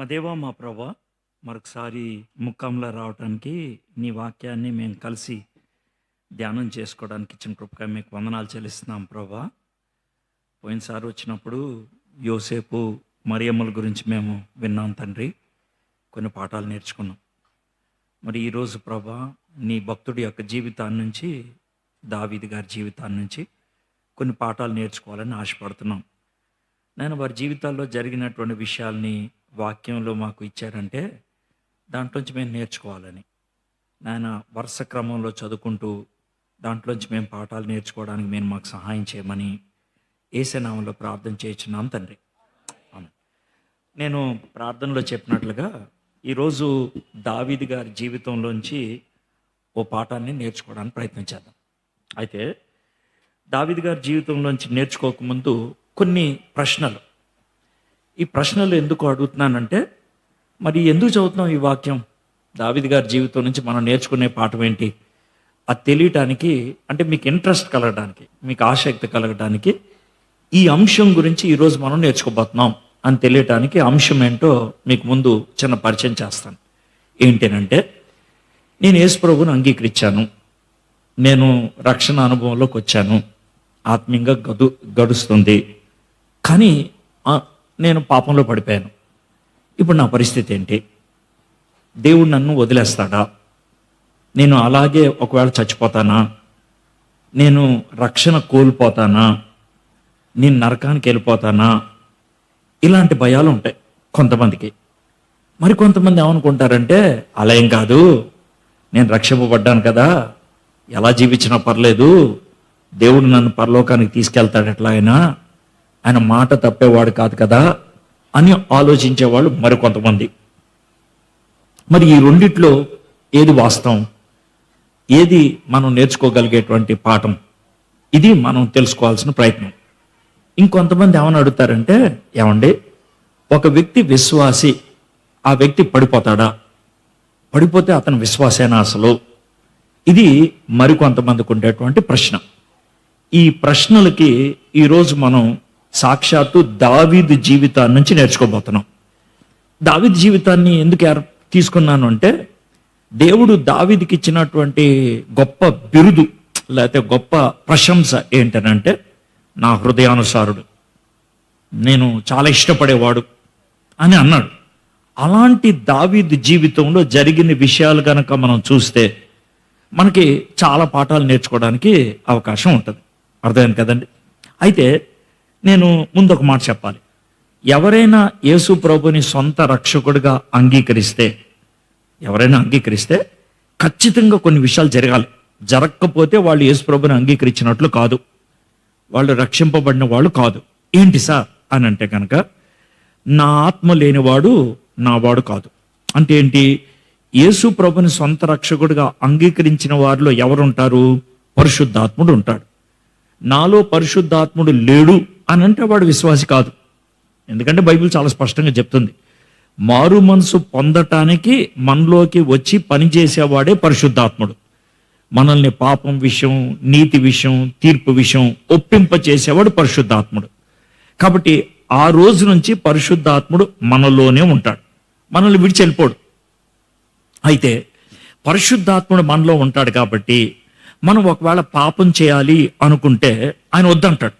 మా దేవా మా ప్రభా మరొకసారి ముక్కంలో రావటానికి నీ వాక్యాన్ని మేము కలిసి ధ్యానం చేసుకోవడానికి ఇచ్చిన కృపగా మీకు వందనాలు చెల్లిస్తున్నాం ప్రభా. పోయినసారి వచ్చినప్పుడు యోసేపు మరియమ్మల గురించి మేము విన్నాం తండ్రి, కొన్ని పాఠాలు నేర్చుకున్నాం. మరి ఈరోజు ప్రభా నీ భక్తుడి యొక్క జీవితాన్ని నుంచి, దావీదు గారి జీవితాన్ని నుంచి కొన్ని పాఠాలు నేర్చుకోవాలని ఆశపడుతున్నాం. నేను వారి జీవితాల్లో జరిగినటువంటి విషయాల్ని వాక్యంలో మాకు ఇచ్చారంటే దాంట్లోంచి మేము నేర్చుకోవాలని, నాయన వరుస క్రమంలో చదువుకుంటూ దాంట్లోంచి మేము పాఠాలు నేర్చుకోవడానికి మీరు మాకు సహాయం చేయమని యేసు నామములో ప్రార్థన చేయించున్నాం తండ్రి. అవును, నేను ప్రార్థనలో చెప్పినట్లుగా ఈరోజు దావీదు గారి జీవితంలోంచి ఓ పాఠాన్ని నేర్చుకోవడానికి ప్రయత్నం చేద్దాం. అయితే దావీదు గారి జీవితంలోంచి నేర్చుకోకముందు కొన్ని ప్రశ్నలు. ఈ ప్రశ్నలు ఎందుకు అడుగుతున్నానంటే, మరి ఎందుకు చదువుతున్నాం ఈ వాక్యం, దావీదు గారి జీవితం నుంచి మనం నేర్చుకునే పాఠం ఏంటి అది తెలియటానికి, అంటే మీకు ఇంట్రెస్ట్ కలగడానికి, మీకు ఆసక్తి కలగడానికి ఈ అంశం గురించి ఈరోజు మనం నేర్చుకోబోతున్నాం అని తెలియటానికి అంశం ఏంటో మీకు ముందు చిన్న పరిచయం చేస్తాను. ఏంటంటే, నేను యేసు ప్రభువుని అంగీకరించాను, నేను రక్షణ అనుభవంలోకి వచ్చాను, ఆత్మీయంగా గడుస్తుంది, కానీ నేను పాపంలో పడిపోయాను. ఇప్పుడు నా పరిస్థితి ఏంటి? దేవుడు నన్ను వదిలేస్తాడా? నేను అలాగే ఒకవేళ చచ్చిపోతానా? నేను రక్షణ కోల్పోతానా? నేను నరకానికి వెళ్ళిపోతానా? ఇలాంటి భయాలు ఉంటాయి కొంతమందికి. మరి కొంతమంది ఏమనుకుంటారంటే, అలా ఏం కాదు, నేను రక్షింపబడ్డాను కదా, ఎలా జీవించినా పర్లేదు, దేవుడు నన్ను పరలోకానికి తీసుకెళ్తాడు, ఎట్లా అయినా ఆయన మాట తప్పేవాడు కాదు కదా అని ఆలోచించేవాళ్ళు మరికొంతమంది. మరి ఈ రెండిట్లో ఏది వాస్తవం, ఏది మనం నేర్చుకోగలిగేటువంటి పాఠం, ఇది మనం తెలుసుకోవాల్సిన ప్రయత్నం. ఇంకొంతమంది ఏమని అడుగుతారంటే, ఏమండి ఒక వ్యక్తి విశ్వాసి, ఆ వ్యక్తి పడిపోతాడా? పడిపోతే అతను విశ్వాసేనా అసలు? ఇది మరికొంతమందికి ఉండేటువంటి ప్రశ్న. ఈ ప్రశ్నలకి ఈరోజు మనం సాక్షాత్తు దావీదు జీవితాన్ని నుంచి నేర్చుకోబోతున్నాం. దావీదు జీవితాన్ని ఎందుకు తీసుకున్నాను అంటే, దేవుడు దావీదుకి ఇచ్చినటువంటి గొప్ప బిరుదు లేకపోతే గొప్ప ప్రశంస ఏంటనంటే, నా హృదయానుసారుడు, నేను చాలా ఇష్టపడేవాడు అని అన్నాడు. అలాంటి దావీదు జీవితంలో జరిగిన విషయాలు కనుక మనం చూస్తే మనకి చాలా పాఠాలు నేర్చుకోవడానికి అవకాశం ఉంటుంది. అర్థమైంది కదండి? అయితే నేను ముందు ఒక మాట చెప్పాలి. ఎవరైనా యేసు ప్రభుని సొంత రక్షకుడిగా అంగీకరిస్తే, ఖచ్చితంగా కొన్ని విషయాలు జరగాలి. జరగకపోతే వాళ్ళు యేసు ప్రభుని అంగీకరించినట్లు కాదు, వాళ్ళు రక్షింపబడిన వాళ్ళు కాదు. ఏంటి సార్ అని అంటే కనుక, నా ఆత్మ లేనివాడు నావాడు కాదు. అంటే ఏంటి? యేసు ప్రభుని సొంత రక్షకుడిగా అంగీకరించిన వారిలో ఎవరుంటారు? పరిశుద్ధాత్ముడు ఉంటాడు. నాలో పరిశుద్ధాత్ముడు లేడు అని అంటే వాడు విశ్వాసి కాదు. ఎందుకంటే బైబిల్ చాలా స్పష్టంగా చెప్తుంది, మారు మనసు పొందటానికి మనలోకి వచ్చి పనిచేసేవాడే పరిశుద్ధాత్ముడు. మనల్ని పాపం విషయం, నీతి విషయం, తీర్పు విషయం ఒప్పింపచేసేవాడు పరిశుద్ధాత్ముడు. కాబట్టి ఆ రోజు నుంచి పరిశుద్ధాత్ముడు మనలోనే ఉంటాడు, మనల్ని విడిచి వెళ్ళిపోడు. అయితే పరిశుద్ధాత్ముడు మనలో ఉంటాడు కాబట్టి మనం ఒకవేళ పాపం చేయాలి అనుకుంటే ఆయన వద్దంటాడు,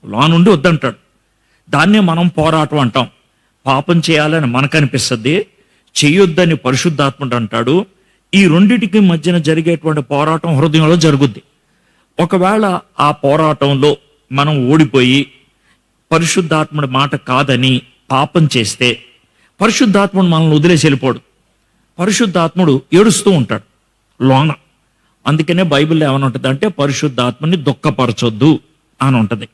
లా నుండి వద్దంటాడు. దాన్నే మనం పోరాటం అంటాం. పాపం చేయాలని మనకు అనిపిస్తుంది, చేయొద్దని పరిశుద్ధాత్ముడు అంటాడు. ఈ రెండిటికి మధ్యన జరిగేటువంటి పోరాటం హృదయంలో జరుగుద్ది. ఒకవేళ ఆ పోరాటంలో మనం ఓడిపోయి పరిశుద్ధాత్ముడి మాట కాదని పాపం చేస్తే పరిశుద్ధాత్ముడు మనల్ని వదిలేసి వెళ్ళిపోడు. పరిశుద్ధాత్ముడు ఏడుస్తూ ఉంటాడు లోన. అందుకనే బైబిల్లో ఏమని ఉంటుంది అంటే, పరిశుద్ధాత్మని దుఃఖపరచొద్దు అని ఉంటుంది.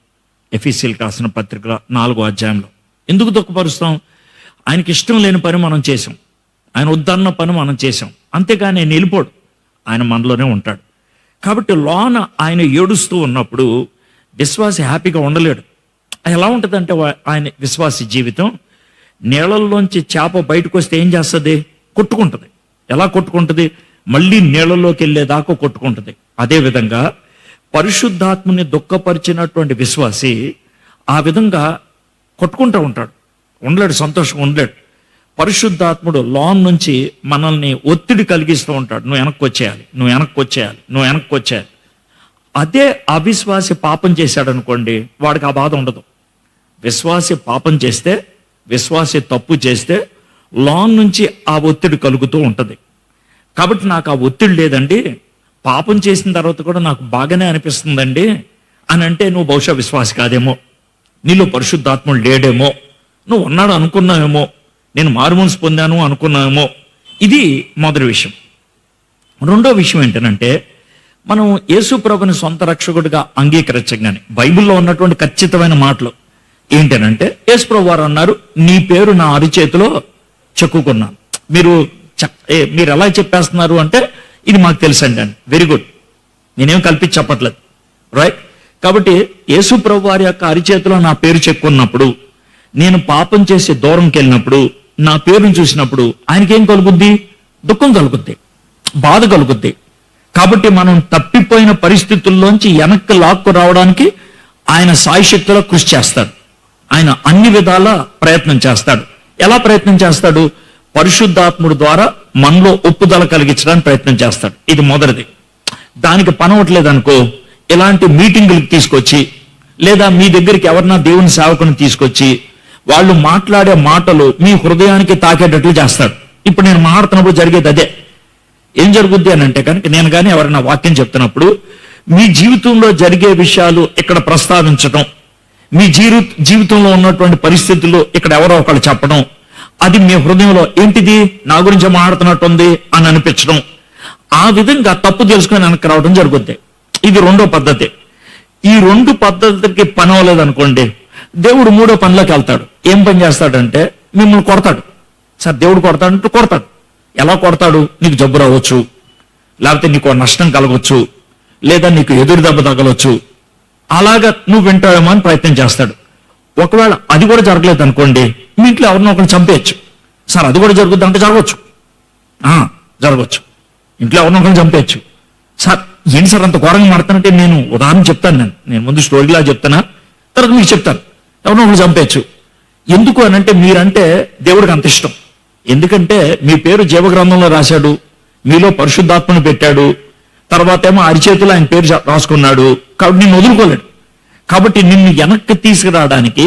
ఎఫెసీయులకు రాసిన పత్రిక 4వ అధ్యాయంలో. ఎందుకు దుఃఖపరుస్తాం? ఆయనకి ఇష్టం లేని పని మనం చేసాం, ఆయన వద్దన్న పని మనం చేసాం, అంతేగాని ఆయన వెళ్ళిపోడు, ఆయన మనలోనే ఉంటాడు. కాబట్టి లోన ఆయన ఏడుస్తూ ఉన్నప్పుడు విశ్వాసి హ్యాపీగా ఉండలేడు. ఎలా ఉంటుందంటే, ఆయన విశ్వాసి జీవితం నీళ్ళల్లోంచి చేప బయటకు వస్తే ఏం చేస్తుంది? కొట్టుకుంటుంది. ఎలా కొట్టుకుంటుంది? మళ్ళీ నీళ్ళలోకి వెళ్ళేదాకా కొట్టుకుంటుంది. అదేవిధంగా పరిశుద్ధాత్మని దుఃఖపరిచినటువంటి విశ్వాసి ఆ విధంగా కొట్టుకుంటూ ఉంటాడు, ఉండలేడు, సంతోషంగా ఉండలేడు. పరిశుద్ధాత్ముడు లోన్ నుంచి మనల్ని ఒత్తిడి కలిగిస్తూ ఉంటాడు. నువ్వు వెనక్కి వచ్చేయాలి, నువ్వు వెనక్కి వచ్చేయాలి, నువ్వు వెనక్కి వచ్చేయాలి. అదే అవిశ్వాసి పాపం చేశాడు అనుకోండి, వాడికి ఆ బాధ ఉండదు. విశ్వాసి పాపం చేస్తే, విశ్వాసి తప్పు చేస్తే లోన్ నుంచి ఆ ఒత్తిడి కలుగుతూ ఉంటుంది. కాబట్టి నాకు ఆ ఒత్తిడి లేదండి, పాపం చేసిన తర్వాత కూడా నాకు బాగానే అనిపిస్తుందండి అని అంటే నువ్వు బహుశా విశ్వాసి కాదేమో, నీలో పరిశుద్ధాత్ముడు లేడేమో, నువ్వు ఉన్నాడు అనుకున్నావేమో, నేను మారుమనసు పొందాను అనుకున్నావేమో. ఇది మొదటి విషయం. రెండో విషయం ఏంటంటే, మనం యేసు ప్రభుని సొంత రక్షకుడిగా అంగీకరించగానే బైబిల్లో ఉన్నటువంటి ఖచ్చితమైన మాటలు ఏంటనంటే, యేసు ప్రభు వారు అన్నారు, నీ పేరు నా అరిచేతిలో చెక్కుకున్నాను. మీరు ఎలా చెప్పేస్తున్నారు అంటే, ఇది మాకు తెలుసండి అని. వెరీ గుడ్, నేనేం కల్పించి చెప్పట్లేదు, రైట్. కాబట్టి యేసు ప్రభు వారి యొక్క అరిచేతిలో నా పేరు చెక్కున్నప్పుడు, నేను పాపం చేసి దూరంకి వెళ్ళినప్పుడు, నా పేరును చూసినప్పుడు ఆయనకేం కలుగుద్ది? దుఃఖం కలుగుద్ది, బాధ కలుగుద్ది. కాబట్టి మనం తప్పిపోయిన పరిస్థితుల్లోంచి వెనక్కి లాక్కు రావడానికి ఆయన సాయశక్తిలో కృషి చేస్తాడు. ఆయన అన్ని విధాల ప్రయత్నం చేస్తాడు. ఎలా ప్రయత్నం చేస్తాడు? పరిశుద్ధాత్ముడు ద్వారా మనలో ఒప్పుదల కలిగించడానికి ప్రయత్నం చేస్తాడు. ఇది మొదటిది. దానికి పనవట్లేదు అనుకో, ఇలాంటి మీటింగులకు తీసుకొచ్చి, లేదా మీ దగ్గరికి ఎవరన్నా దేవుని సేవకుని తీసుకొచ్చి వాళ్ళు మాట్లాడే మాటలు మీ హృదయానికి తాకేటట్లు చేస్తాడు. ఇప్పుడు నేను మాట్లాడుతున్నప్పుడు జరిగేది అదే. ఏం జరుగుద్ది అని అంటే కనుక, నేను కానీ ఎవరైనా వాక్యం చెప్తున్నప్పుడు మీ జీవితంలో జరిగే విషయాలు ఇక్కడ ప్రస్తావించడం, మీ జీవితంలో ఉన్నటువంటి పరిస్థితుల్లో ఇక్కడ ఎవరో ఒకళ్ళు చెప్పడం, అది మీ హృదయంలో ఏంటిది నా గురించి మాట్లాడుతున్నట్టుంది అని అనిపించడం, ఆ విధంగా తప్పు తెలుసుకొని వెనక్కి రావడం జరుగుద్ది. ఇది రెండో పద్ధతి. ఈ రెండు పద్ధతికి పని అవ్వలేదు అనుకోండి, దేవుడు మూడో పనిలోకి వెళ్తాడు. ఏం పని చేస్తాడంటే మిమ్మల్ని కొడతాడు. సార్ దేవుడు కొడతాడంటే కొడతాడు. ఎలా కొడతాడు? నీకు జబ్బు రావచ్చు, లేకపోతే నీకు నష్టం కలగవచ్చు, లేదా నీకు ఎదురు దెబ్బ తగలవచ్చు. అలాగా నువ్వు వింటావేమో అని ప్రయత్నం చేస్తాడు. ఒకవేళ అది కూడా జరగలేదు అనుకోండి, మీ ఇంట్లో ఎవరినో ఒకరిని చంపేయచ్చు. సార్ అది కూడా జరుగుద్ది అంటే జరగవచ్చు, జరగవచ్చు. ఇంట్లో ఎవరినో ఒకరిని చంపేయచ్చు. సార్ ఏంటి సార్ అంత ఘోరంగా మాడుతానంటే, నేను ఉదాహరణ చెప్తాను. నేను ముందు స్టోరీలా చెప్తానా, తర్వాత మీకు చెప్తాను. ఎవరినో ఒకరిని చంపేయచ్చు. ఎందుకు అని అంటే, మీరంటే దేవుడికి అంత ఇష్టం. ఎందుకంటే మీ పేరు జీవగ్రంథంలో రాశాడు, మీలో పరిశుద్ధాత్మను పెట్టాడు, తర్వాత ఏమో అరిచేతులు ఆయన పేరు రాసుకున్నాడు. కాబట్టి నిన్ను వదులుకోలేడు. కాబట్టి నిన్ను వెనక్కి తీసుకురావడానికి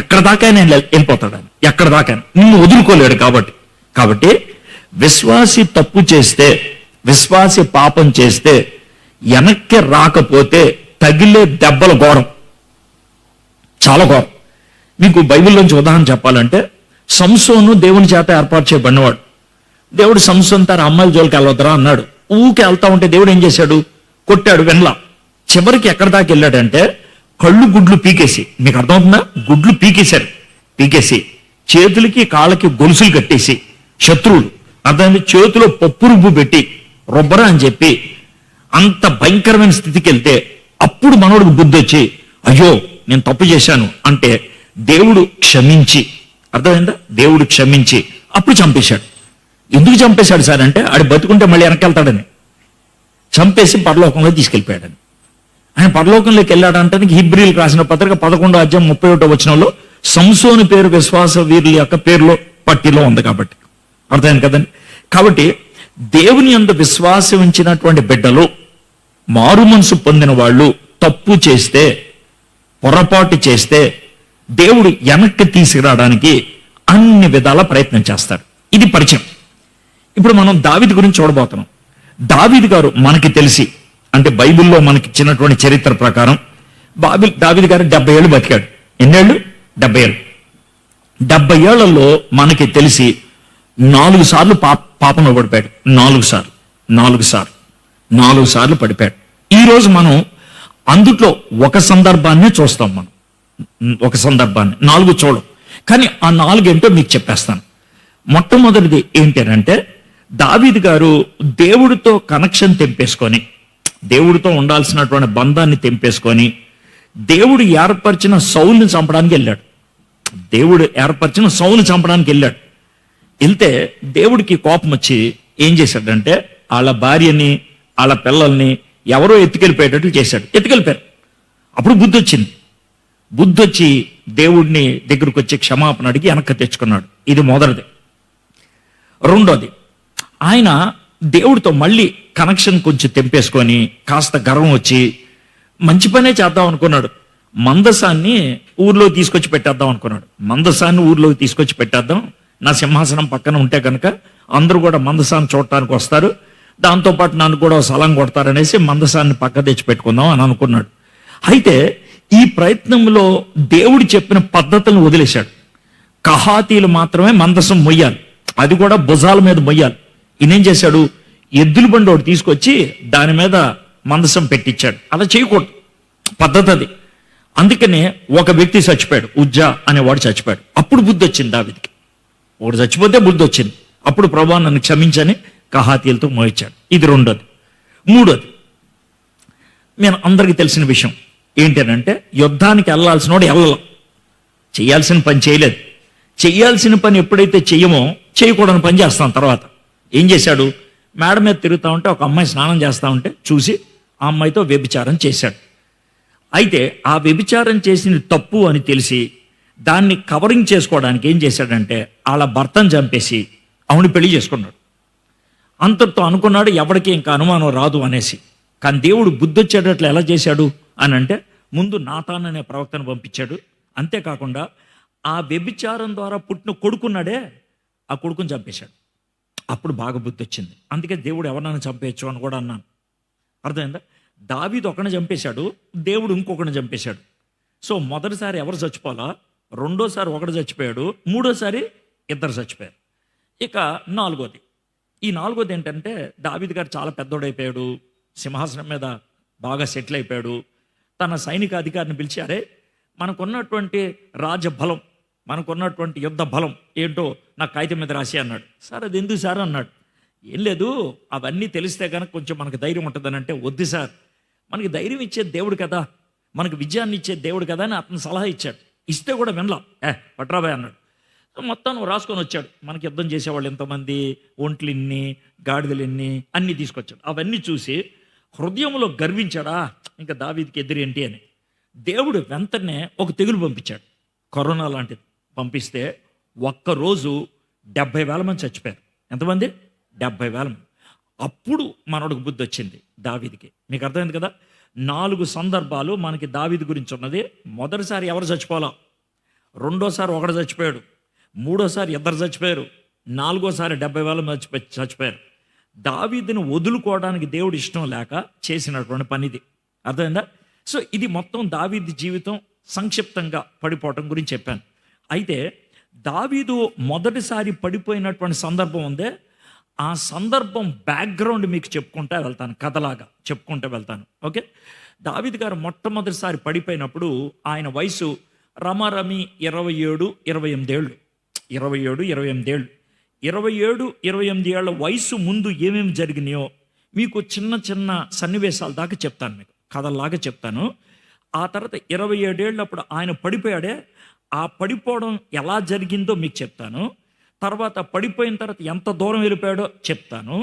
ఎక్కడ దాకా నేను వెళ్ళిపోతాడు, ఎక్కడ దాకా నిన్ను వదులుకోలేడు. కాబట్టి విశ్వాసి తప్పు చేస్తే, విశ్వాసి పాపం చేస్తే వెనక్కి రాకపోతే తగిలే దెబ్బల ఘోరం, చాలా ఘోరం. మీకు బైబిల్లోంచి ఉదాహరణ చెప్పాలంటే, సంసోను దేవుని చేత ఏర్పాటు చేయబడినవాడు. దేవుడు సంసోన్ తన అమ్మాయిల జోలికి వెళ్ళొద్దురా అన్నాడు. ఊకే వెళ్తా ఉంటే దేవుడు ఏం చేశాడు? కొట్టాడు వెనలా. చివరికి ఎక్కడ దాకా వెళ్ళాడంటే కళ్ళు గుడ్లు పీకేసి, మీకు అర్థమవుతుందా? గుడ్లు పీకేసి చేతులకి కాళ్ళకి గొలుసులు కట్టేసి, శత్రువులు అర్థమైంది, చేతిలో పప్పు రుబ్బు పెట్టి రొబ్బరా అని చెప్పి అంత భయంకరమైన స్థితికి వెళ్తే అప్పుడు మనోడికి బుద్ధి వచ్చి, అయ్యో నేను తప్పు చేశాను అంటే దేవుడు క్షమించి, అర్థమైందా, దేవుడు క్షమించి అప్పుడు చంపేశాడు. ఎందుకు చంపేశాడు సార్ అంటే, ఆడు బతుకుంటే మళ్ళీ వెనకెళ్తాడని చంపేసి పరలోకంలో తీసుకెళ్ళిపోయాడని. ఆయన పరలోకంలోకి వెళ్ళాడంటే హెబ్రీయులకు రాసిన పత్రిక 11వ అధ్యాయం 31వ వచనంలో సంసోను పేరు విశ్వాస వీరుల యొక్క పేరులో పట్టిలో ఉంది. కాబట్టి అర్థమైంది కదండి. కాబట్టి దేవుని యందు విశ్వాసం ఉంచినటువంటి బిడ్డలు, మారు మనసు పొందిన వాళ్ళు తప్పు చేస్తే, పొరపాటు చేస్తే దేవుడు వెనక్కి తీసుకురావడానికి అన్ని విధాల ప్రయత్నం చేస్తాడు. ఇది పరిచయం. ఇప్పుడు మనం దావీదు గురించి చూడబోతున్నాం. దావీదు గారు మనకి తెలిసి, అంటే బైబిల్లో మనకి ఇచ్చినటువంటి చరిత్ర ప్రకారం దావీదు గారు 70 ఏళ్ళు బతికాడు. ఎన్నేళ్ళు? 70 ఏళ్ళు. 70 ఏళ్లలో మనకి తెలిసి 4 సార్లు పాపంలో పడిపోయాడు. 4 సార్లు పడిపోయాడు. ఈరోజు మనం అందుట్లో ఒక సందర్భాన్ని చూస్తాం. మనం ఒక సందర్భాన్ని 4 చూడం, కానీ ఆ 4 ఏంటో మీకు చెప్పేస్తాను. మొట్టమొదటిది ఏంటంటే, దావీదు గారు దేవుడితో కనెక్షన్ తెంపేసుకొని, దేవుడితో ఉండాల్సినటువంటి బంధాన్ని తెంపేసుకొని, దేవుడు ఏర్పరిచిన సౌలుని చంపడానికి వెళ్ళాడు. వెళ్తే దేవుడికి కోపం వచ్చి ఏం చేశాడంటే, వాళ్ళ భార్యని వాళ్ళ పిల్లల్ని ఎవరో ఎత్తుకెళ్ళిపోయేటట్లు చేశాడు. ఎత్తుకెళ్ళిపోయారు. అప్పుడు బుద్ధి వచ్చి దేవుడిని దగ్గరకు వచ్చి క్షమాపణ అడిగి వెనక్కి తెచ్చుకున్నాడు. ఇది మొదటిది. రెండోది, ఆయన దేవుడితో మళ్ళీ కనెక్షన్ కొంచెం తెంపేసుకొని కాస్త గర్వం వచ్చి మంచి పనే చేద్దాం అనుకున్నాడు. మందసాన్ని ఊర్లో తీసుకొచ్చి పెట్టేద్దాం అనుకున్నాడు. మందసాన్ని ఊర్లోకి తీసుకొచ్చి పెట్టేద్దాం, నా సింహాసనం పక్కన ఉంటే కనుక అందరూ కూడా మందసాన్ని చూడటానికి వస్తారు, దాంతోపాటు నన్ను కూడా సలం కొడతారనేసి మందసాన్ని పక్క తెచ్చి పెట్టుకుందాం అని అనుకున్నాడు. అయితే ఈ ప్రయత్నంలో దేవుడు చెప్పిన పద్ధతులను వదిలేశాడు. కహాతీలు మాత్రమే మందసం మొయ్యాలి, అది కూడా భుజాల మీద మొయ్యాలి. ఈయనేం చేశాడు, ఎద్దుల బండి ఒకటి తీసుకొచ్చి దాని మీద మందసం పెట్టించాడు. అలా చేయకూడదు, పద్ధతి అది. అందుకనే ఒక వ్యక్తి చచ్చిపోయాడు, ఉజ్జా అనేవాడు చచ్చిపోయాడు. అప్పుడు బుద్ధి వచ్చింది దావీదుకి. ఒకడు చచ్చిపోతే బుద్ధి వచ్చింది. అప్పుడు ప్రభువా నన్ను క్షమించని కహాతీలతో మోయించాడు. ఇది రెండోది. మూడోది, నేను అందరికీ తెలిసిన విషయం ఏంటంటే, యుద్ధానికి వెళ్ళాల్సినోడు వెళ్ళాలి, చేయాల్సిన పని చేయలేదు. చేయాల్సిన పని ఎప్పుడైతే చెయ్యమో చేయకూడని పని చేస్తాం. తర్వాత ఏం చేశాడు, మేడ మీద తిరుగుతూ ఉంటే ఒక అమ్మాయి స్నానం చేస్తూ ఉంటే చూసి ఆ అమ్మాయితో వ్యభిచారం చేశాడు. అయితే ఆ వ్యభిచారం చేసింది తప్పు అని తెలిసి దాన్ని కవరింగ్ చేసుకోవడానికి ఏం చేశాడంటే వాళ్ళ భర్తను చంపేసి ఆవిడ పెళ్లి చేసుకున్నాడు. అంతటితో అనుకున్నాడు ఎవరికి ఇంకా అనుమానం రాదు అనేసి. కానీ దేవుడు బుద్ధి వచ్చేటట్లు ఎలా చేశాడు అని అంటే, ముందు నాతాన్ అనే ప్రవక్తను పంపించాడు. అంతేకాకుండా ఆ వ్యభిచారం ద్వారా పుట్టిన కొడుకున్నాడే, ఆ కొడుకుని చంపేశాడు. అప్పుడు బాగా బుద్ధి వచ్చింది. అందుకే దేవుడు ఎవరినైనా చంపేయచ్చు అని కూడా అన్నాను. అర్థమైందా? దావీదు ఒకరిని చంపేశాడు, దేవుడు ఇంకొకరిని చంపేశాడు. సో మొదటిసారి ఎవరు చచ్చిపోవాలా, రెండోసారి ఒకడు చచ్చిపోయాడు, మూడోసారి ఇద్దరు చచ్చిపోయారు. ఇక నాలుగోది, ఈ నాలుగోది ఏంటంటే, దావీదు గారు చాలా పెద్దోడైపోయాడు, సింహాసనం మీద బాగా సెటిల్ అయిపోయాడు. తన సైనిక అధికారిని పిలిచి, అరే మనకున్నటువంటి రాజబలం, మనకున్నటువంటి యుద్ధ బలం ఏంటో నాకు కాగితం మీద రాసి అన్నాడు. సార్ అది ఎందుకు సార్ అన్నాడు. ఏం లేదు, అవన్నీ తెలిస్తే కనుక కొంచెం మనకు ధైర్యం ఉంటుందని అంటే, వద్దు సార్, మనకి ధైర్యం ఇచ్చే దేవుడు కదా, మనకు విజయాన్ని ఇచ్చే దేవుడు కదా అని అతను సలహా ఇచ్చాడు. ఇస్తే కూడా వినలా. పట్రాబాయ్ అన్నాడు. మొత్తం నువ్వు రాసుకొని వచ్చాడు. మనకి యుద్ధం చేసేవాళ్ళు ఎంతమంది, ఒంట్లు ఎన్ని, గాడిదలు ఎన్ని, అన్నీ తీసుకొచ్చాడు. అవన్నీ చూసి హృదయంలో గర్వించాడా, ఇంకా దావీదుకి ఎదురేంటి అని. దేవుడు వెంటనే ఒక తెగులు పంపించాడు, కరోనా లాంటిది పంపిస్తే ఒక్కరోజు 70,000 మంది చచ్చిపోయారు. ఎంతమంది? 70,000 మంది. అప్పుడు మనోడికి బుద్ధి వచ్చింది దావీదుకి. మీకు అర్థమైంది కదా. 4 సందర్భాలు మనకి దావీదు గురించి ఉన్నది. మొదటిసారి ఎవరు చచ్చిపోవాలా, రెండోసారి ఒకడు చచ్చిపోయాడు, మూడోసారి ఇద్దరు చచ్చిపోయారు, నాలుగోసారి 70,000 మంది చచ్చిపోయారు. దావీదుని వదులుకోవడానికి దేవుడు ఇష్టం లేక చేసినటువంటి పని ఇది. అర్థమైందా? సో ఇది మొత్తం దావీదు జీవితం సంక్షిప్తంగా పడిపోవటం గురించి చెప్పాను. అయితే దావీదు మొదటిసారి పడిపోయినటువంటి సందర్భం ఉందే, ఆ సందర్భం బ్యాక్గ్రౌండ్ మీకు చెప్పుకుంటా వెళ్తాను, కథలాగా చెప్పుకుంటూ వెళ్తాను. ఓకే. దావీదు గారు మొట్టమొదటిసారి పడిపోయినప్పుడు ఆయన వయసు రమారమి 27, 28 ఏళ్ళు. 27, 28 ఏళ్ళు. 27, 28 ఏళ్ల వయసు ముందు ఏమేమి జరిగినాయో మీకు చిన్న చిన్న సన్నివేశాల దాకా చెప్తాను, మీకు కథల్లాగా చెప్తాను. ఆ తర్వాత 27 ఏళ్ళప్పుడు ఆయన పడిపోయాడే, ఆ పడిపోవడం ఎలా జరిగిందో మీకు చెప్తాను. తర్వాత పడిపోయిన తర్వాత ఎంత దూరం వెళ్ళిపోయాడో చెప్తాను.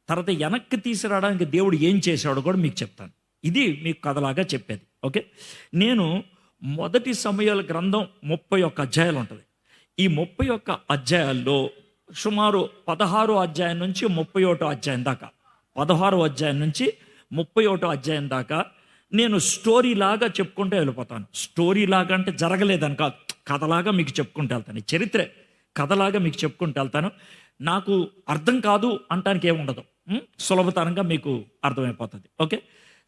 తర్వాత వెనక్కి తీసుకురావడానికి దేవుడు ఏం చేశాడో కూడా మీకు చెప్తాను. ఇది మీకు కథలాగా చెప్పేది. ఓకే. నేను మొదటి సమయాల గ్రంథం 31 అధ్యాయాలు ఉంటుంది. ఈ 31 అధ్యాయాల్లో సుమారు 16 అధ్యాయం నుంచి 31 అధ్యాయం దాకా, 16 అధ్యాయం నుంచి 31 అధ్యాయం దాకా నేను స్టోరీ లాగా చెప్పుకుంటూ వెళ్ళిపోతాను. స్టోరీ లాగా అంటే జరగలేదని కాదు, కథలాగా మీకు చెప్పుకుంటూ వెళ్తాను. చరిత్రే కథలాగా మీకు చెప్పుకుంటూ వెళ్తాను. నాకు అర్థం కాదు అంటానికి ఏముండదు, సులభతరంగా మీకు అర్థమైపోతుంది. ఓకే.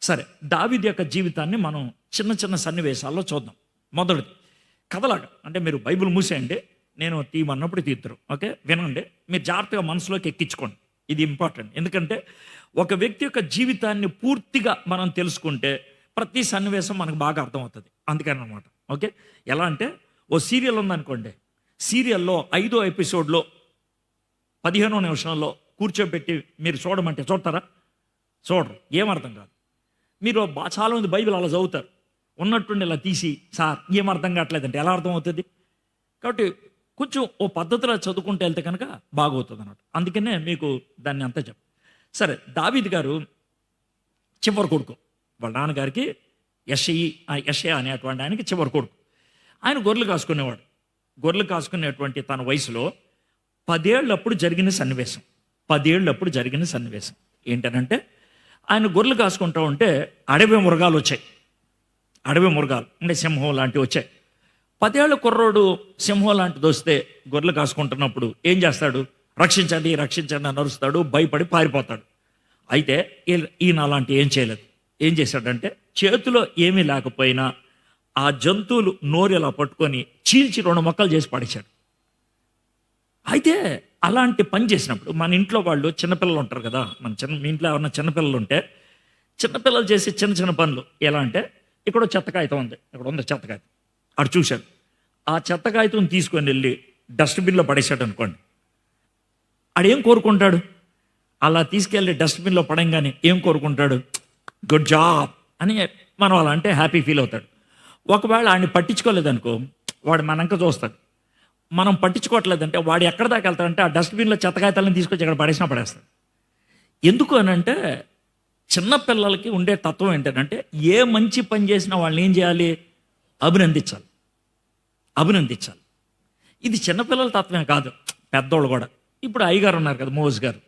సరే, దావీదు యొక్క జీవితాన్ని మనం చిన్న చిన్న సన్నివేశాల్లో చూద్దాం. మొదటిది కథలాగా అంటే మీరు బైబిల్ మూసేయండి, నేను తీయమన్నప్పుడు తీద్దరు. ఓకే, వినండి, మీరు జాగ్రత్తగా మనసులోకి ఎక్కించుకోండి. ఇది ఇంపార్టెంట్. ఎందుకంటే ఒక వ్యక్తి యొక్క జీవితాన్ని పూర్తిగా మనం తెలుసుకుంటే ప్రతి సన్నివేశం మనకు బాగా అర్థమవుతుంది. అందుకని అనమాట. ఓకే. ఎలా అంటే, ఓ సీరియల్ ఉందనుకోండి, సీరియల్లో 5వ ఎపిసోడ్లో 15వ నిమిషంలో కూర్చోబెట్టి మీరు చూడమంటే చూడతారా? చూడరు, ఏమర్థం కాదు. మీరు చాలామంది బైబిల్ అలా చదువుతారు, ఉన్నట్టుండి ఇలా తీసి సార్ ఏం అర్థం కావట్లేదంటే ఎలా అర్థం అవుతుంది? కాబట్టి కొంచెం ఓ పద్ధతిలో చదువుకుంటూ వెళ్తే కనుక బాగవుతుంది అన్నమాట. అందుకనే మీకు దాన్ని అంతా చెప్పు. సరే, దావీదు గారు చివరి కొడుకు, వాళ్ళ నాన్నగారికి యెషయా అనేటువంటి ఆయనకి చివరి కొడుకు. ఆయన గొర్రెలు కాసుకునేవాడు. గొర్రెలు కాసుకునేటువంటి తన వయసులో 10 ఏళ్ళప్పుడు జరిగిన సన్నివేశం. 10 ఏళ్ళప్పుడు జరిగిన సన్నివేశం ఏంటనంటే, ఆయన గొర్రెలు కాసుకుంటూ ఉంటే అడవి మృగాలు వచ్చాయి. అడవి మృగాలు అంటే సింహం లాంటివి వచ్చాయి. 10 ఏళ్ల కుర్రోడు సింహం లాంటిది వస్తే గొర్రెలు కాసుకుంటున్నప్పుడు ఏం చేస్తాడు? రక్షించండి రక్షించండి అని అరుస్తాడు, భయపడి పారిపోతాడు. అయితే ఈయన అలాంటి ఏం చేయలేదు. ఏం చేశాడంటే, చేతిలో ఏమీ లేకపోయినా ఆ జంతువులు నోరు ఇలా పట్టుకొని చీల్చి 2 ముక్కలు చేసి పడేశాడు. అయితే అలాంటి పని చేసినప్పుడు మన ఇంట్లో వాళ్ళు చిన్నపిల్లలు ఉంటారు కదా, మీ ఇంట్లో ఎవరన్నా చిన్నపిల్లలు ఉంటే చిన్నపిల్లలు చేసి చిన్న చిన్న పనులు ఎలా అంటే, ఇక్కడ చెత్త కాగితం ఉంది, ఇక్కడ ఉంది చెత్త కాగితం, అటు చూశాడు. ఆ చెత్త కాగితం తీసుకొని వెళ్ళి డస్ట్బిన్లో పడేశాడు అనుకోండి, ఆడేం కోరుకుంటాడు? అలా తీసుకెళ్ళి డస్ట్బిన్లో పడంగానే ఏం కోరుకుంటాడు? గుడ్ జాబ్ అని మనం అలా అంటే హ్యాపీ ఫీల్ అవుతాడు. ఒకవేళ ఆడిని పట్టించుకోలేదనుకో, వాడు మనంక చూస్తాడు. మనం పట్టించుకోవట్లేదంటే వాడు ఎక్కడ దాకా వెళ్తాడంటే ఆ డస్ట్బిన్లో చెత్తకాయతాలను తీసుకొచ్చి ఇక్కడ పడేసినా పడేస్తాడు. ఎందుకు అనంటే, చిన్నపిల్లలకి ఉండే తత్వం ఏంటంటే, ఏ మంచి పని చేసినా వాళ్ళని ఏం చేయాలి? అభినందించాలి. అభినందించాలి. ఇది చిన్నపిల్లల తత్వమే కాదు, పెద్దోళ్ళు కూడా. ఇప్పుడు అయ్యగారు ఉన్నారు కదా, మోజ్ గారు,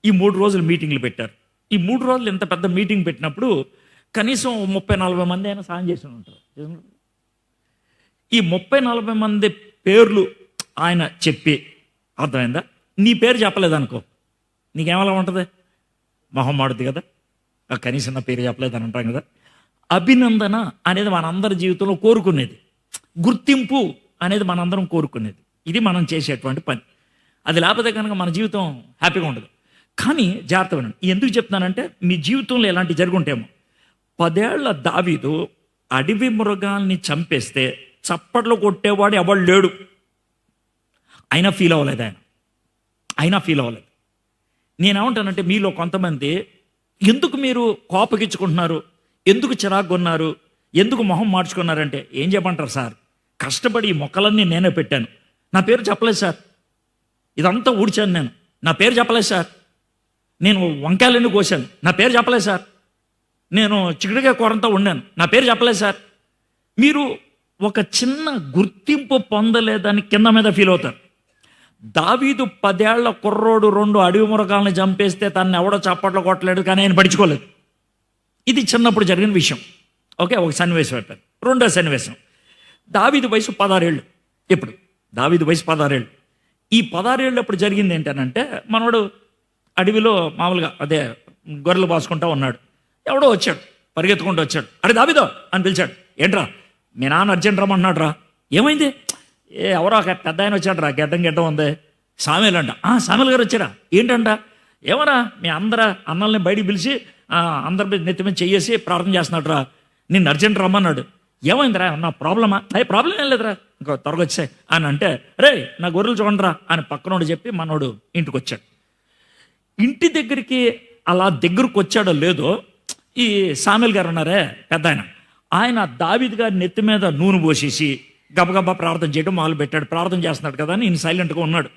ఈ 3 రోజులు మీటింగ్లు పెట్టారు. ఈ 3 రోజులు ఇంత పెద్ద మీటింగ్ పెట్టినప్పుడు కనీసం 30-40 మంది అయినా సాయం చేసి ఉంటారు. ఈ 30-40 మంది పేర్లు ఆయన చెప్పి, అర్థమైందా? నీ పేరు చెప్పలేదనుకో, నీకేమలా ఉంటుంది? మొహం మాడుద్ది కదా, కనీసం నా పేరు చెప్పలేదని అంటాం కదా. అభినందన అనేది మనందరి జీవితంలో కోరుకునేది, గుర్తింపు అనేది మనందరం కోరుకునేది. ఇది మనం చేసేటువంటి పని. అది లేకపోతే కనుక మన జీవితం హ్యాపీగా ఉండదు. కానీ జాగ్రత్త వినండి. ఎందుకు చెప్తున్నానంటే, మీ జీవితంలో ఎలాంటి జరుగుంటేమో. 10 ఏళ్ల దావీదు అడవి మృగాల్ని చంపేస్తే చప్పట్లు కొట్టేవాడు ఎవడు లేడు. అయినా ఫీల్ అవ్వలేదు ఆయన. అయినా ఫీల్ అవ్వలేదు. నేనేమంటానంటే, మీలో కొంతమంది ఎందుకు మీరు కోపగించుకుంటున్నారు, ఎందుకు చిరాకున్నారు, ఎందుకు మొహం మార్చుకున్నారంటే ఏం చెప్పంటారు? సార్, కష్టపడి ఈ మొక్కలన్నీ నేనే పెట్టాను, నా పేరు చెప్పలేదు సార్. ఇదంతా ఊడ్చాను నేను, నా పేరు చెప్పలేదు సార్. నేను వంకాయలన్నీ కోసాను, నా పేరు చెప్పలేదు సార్. నేను చిక్కుడుకాయ కూరంతా వండాను, నా పేరు చెప్పలేదు సార్. మీరు ఒక చిన్న గుర్తింపు పొందలేదని కింద మీద ఫీల్ అవుతారు. దావీదు 10 ఏళ్ల కుర్రోడు 2 అడవి మృగాలను చంపేస్తే తను ఎవడో చప్పట్లు కొట్టలేడు, కానీ ఆయన పడుచుకోలేదు. ఇది చిన్నప్పుడు జరిగిన విషయం. ఓకే, ఒక సన్నివేశం అయిపోయింది. రెండో సన్నివేశం, దావీదు వయసు 16 ఏళ్ళు. ఇప్పుడు దావీదు వయసు 16 ఏళ్ళు. ఈ 16 ఏళ్ళప్పుడు జరిగింది ఏంటనంటే, మనోడు అడవిలో మామూలుగా అదే గొర్రెలు బాసుకుంటా ఉన్నాడు. ఎవడో వచ్చాడు, పరిగెత్తుకుంటూ వచ్చాడు. అరే దావీదో అని పిలిచాడు. ఏంట్రా, మీ నాన్న అర్జెంట్ రమ్మన్నాడు రా. ఏమైంది? ఎవరో ఒక పెద్ద ఆయన వచ్చాడు రా, గడ్డం ఉంది, సామేలు అంట. సామేలు గారు వచ్చారా? ఏంటంట? ఏమరా, మీ అన్నల్ని బయటికి పిలిచి అందరి నెత్తి మీద చెయ్యేసి ప్రార్థన చేస్తున్నాడు రా, నిన్ను అర్జెంట్ రమ్మన్నాడు. ఏమైందిరా, నా ప్రాబ్లమా? అయ్యి ప్రాబ్లం ఏం లేదురా, ఇంకో త్వరగా వచ్చాయి అని అంటే, రే నా గొర్రెలు చూడండిరా అని పక్కనోడు చెప్పి మనోడు ఇంటికి వచ్చాడు. ఇంటి దగ్గరికి అలా దగ్గరకు వచ్చాడో లేదో, ఈ సామేల్ గారు ఉన్నారే పెద్ద ఆయన దావీదు గారి నెత్తి మీద నూనె పోసేసి గబగబా ప్రార్థన చేయడం మొదలు పెట్టాడు. ప్రార్థన చేస్తున్నాడు కదా అని ఈయన సైలెంట్గా ఉన్నాడు.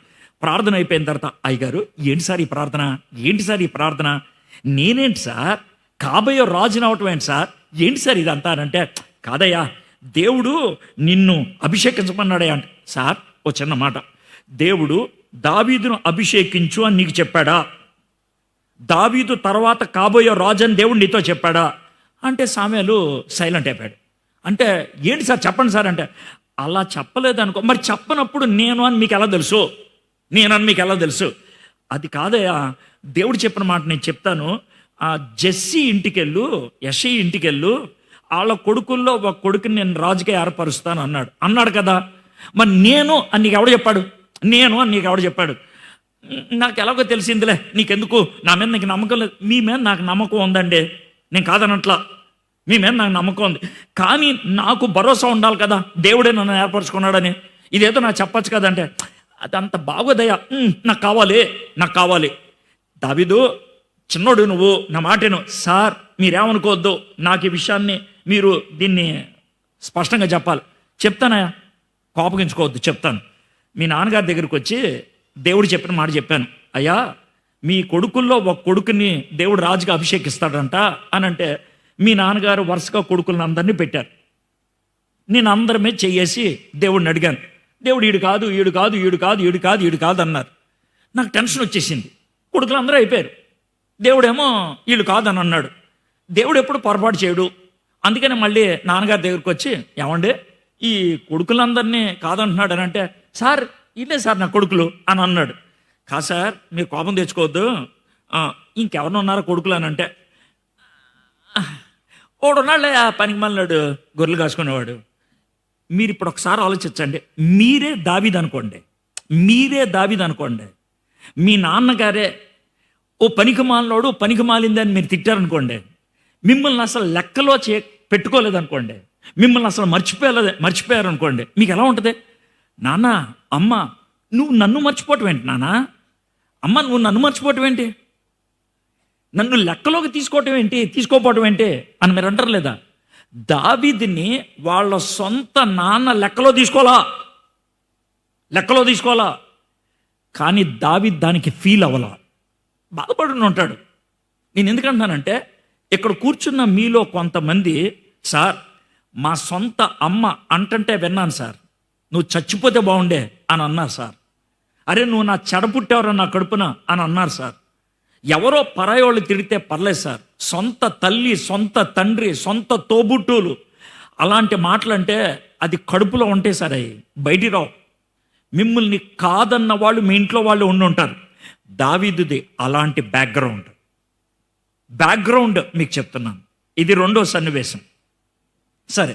ప్రార్థన అయిపోయిన తర్వాత, అయ్యగారు ఏంటి సార్ ఈ ప్రార్థన, ఏంటి సార్ ఈ ప్రార్థన, నేనేంటి సార్ కాబోయే రాజుని అవటం ఏంటి సార్, ఏంటి సార్ ఇదంతా అంటే, కాదయ్యా దేవుడు నిన్ను అభిషేకించమన్నాడే అంటే. సార్ ఓ చిన్న మాట, దేవుడు దావీదును అభిషేకించు అని నీకు చెప్పాడా? దావీదు తర్వాత కాబోయే రాజు అని దేవుడు నీతో చెప్పాడా అంటే సామేలు సైలెంట్ అయిపోయాడు. అంటే ఏంటి సార్ చెప్పండి సార్ అంటే, అలా చెప్పలేదనుకో, మరి చెప్పనప్పుడు నేను అని మీకు ఎలా తెలుసు, నేనని మీకు ఎలా తెలుసు? అది కాదయ్యా, దేవుడు చెప్పిన మాట నేను చెప్తాను. ఆ జెస్సీ ఇంటికెళ్ళు, యెషయి ఇంటికెళ్ళు, వాళ్ళ కొడుకుల్లో ఒక కొడుకుని నేను రాజుగా ఏర్పరుస్తాను అన్నాడు కదా. మరి నేను అని నీకు ఎవడు చెప్పాడు? నేను అని నీకు ఎవడు చెప్పాడు? నాకు ఎలాగో తెలిసిందిలే, నీకెందుకు, నా మీద నీకు నమ్మకం లేదు. మీ మీద నాకు నమ్మకం ఉందండి, నేను కాదనట్లా, మీ మీద నాకు నమ్మకం ఉంది. కానీ నాకు భరోసా ఉండాలి కదా, దేవుడే నన్ను ఏర్పరచుకున్నాడని. ఇదేదో నాకు చెప్పచ్చు కదంటే, అదంత బాగోదయ్యా, నాకు కావాలి. దావీదు చిన్నోడు, నువ్వు నా మాటను. సార్ మీరేమనుకోవద్దు, నాకు ఈ విషయాన్ని మీరు దీన్ని స్పష్టంగా చెప్పాలి. చెప్తానయ్యా, కోపగించుకోవద్దు, చెప్తాను. మీ నాన్నగారి దగ్గరికి వచ్చి దేవుడు చెప్పిన మాట చెప్పాను. అయ్యా మీ కొడుకుల్లో ఒక కొడుకుని దేవుడు రాజుగా అభిషేకిస్తాడంట అని అంటే, మీ నాన్నగారు వరుసగా కొడుకులను అందరినీ పెట్టారు. నేను అందరి మీద చెయ్యేసి దేవుడిని అడిగాను. దేవుడు ఈడు కాదు అన్నారు. నాకు టెన్షన్ వచ్చేసింది. కొడుకులు అందరూ అయిపోయారు. దేవుడేమో వీళ్ళు కాదని అన్నాడు. దేవుడు ఎప్పుడు పొరపాటు చేయడు. అందుకని మళ్ళీ నాన్నగారి దగ్గరికి వచ్చి, ఏమండి ఈ కొడుకులందరినీ కాదంటున్నాడు అని అంటే, సార్ ఇదే సార్ నా కొడుకులు అని అన్నాడు. కాదు సార్, మీరు కోపం తెచ్చుకోవద్దు, ఇంకెవరిని ఉన్నారో కొడుకులు అని అంటే, ఓడున్నాళ్ళే ఆ పనికి మళ్ళాడు గొర్రెలు కాసుకునేవాడు. మీరు ఇప్పుడు ఒకసారి ఆలోచించండి, మీరే దావీదు అనుకోండి, మీ నాన్నగారే ఓ పనికి మాలినోడు పనికి మాలిందని మీరు తిట్టారనుకోండి, మిమ్మల్ని అసలు లెక్కలో పెట్టుకోలేదనుకోండి, మిమ్మల్ని అసలు మర్చిపోయారనుకోండి, మీకు ఎలా ఉంటుంది? నాన్న, అమ్మ నువ్వు నన్ను మర్చిపోవటం ఏంటి నాన్న? అమ్మ నువ్వు నన్ను మర్చిపోవటం ఏంటి? నన్ను లెక్కలోకి తీసుకోపోవటం ఏంటి అని మీరు అంటారు లేదా? దావీదుని వాళ్ళ సొంత నాన్న లెక్కలో తీసుకోవాలా, కానీ దావీదు దానికి ఫీల్ అవ్వాల, బాధపడుతూ ఉంటాడు. నేను ఎందుకంటున్నానంటే, ఇక్కడ కూర్చున్న మీలో కొంతమంది, సార్ మా సొంత అమ్మ అంటంటే విన్నాను సార్, నువ్వు చచ్చిపోతే బాగుండే అని అన్నారు సార్. అరే నువ్వు నా చెడపుట్టేవరా నా కడుపున అని అన్నారు సార్. ఎవరో పరాయోళ్ళు తిడితే పర్లేదు సార్, సొంత తల్లి, సొంత తండ్రి, సొంత తోబుట్టువులు అలాంటి మాటలంటే అది కడుపులో ఉంటే సార్, అవి బయటికి రావు. మిమ్మల్ని కాదన్న వాళ్ళు మీ ఇంట్లో వాళ్ళు ఉండుంటారు. దావీదుది అలాంటి బ్యాక్గ్రౌండ్ మీకు చెప్తున్నాను. ఇది రెండో సన్నివేశం. సరే,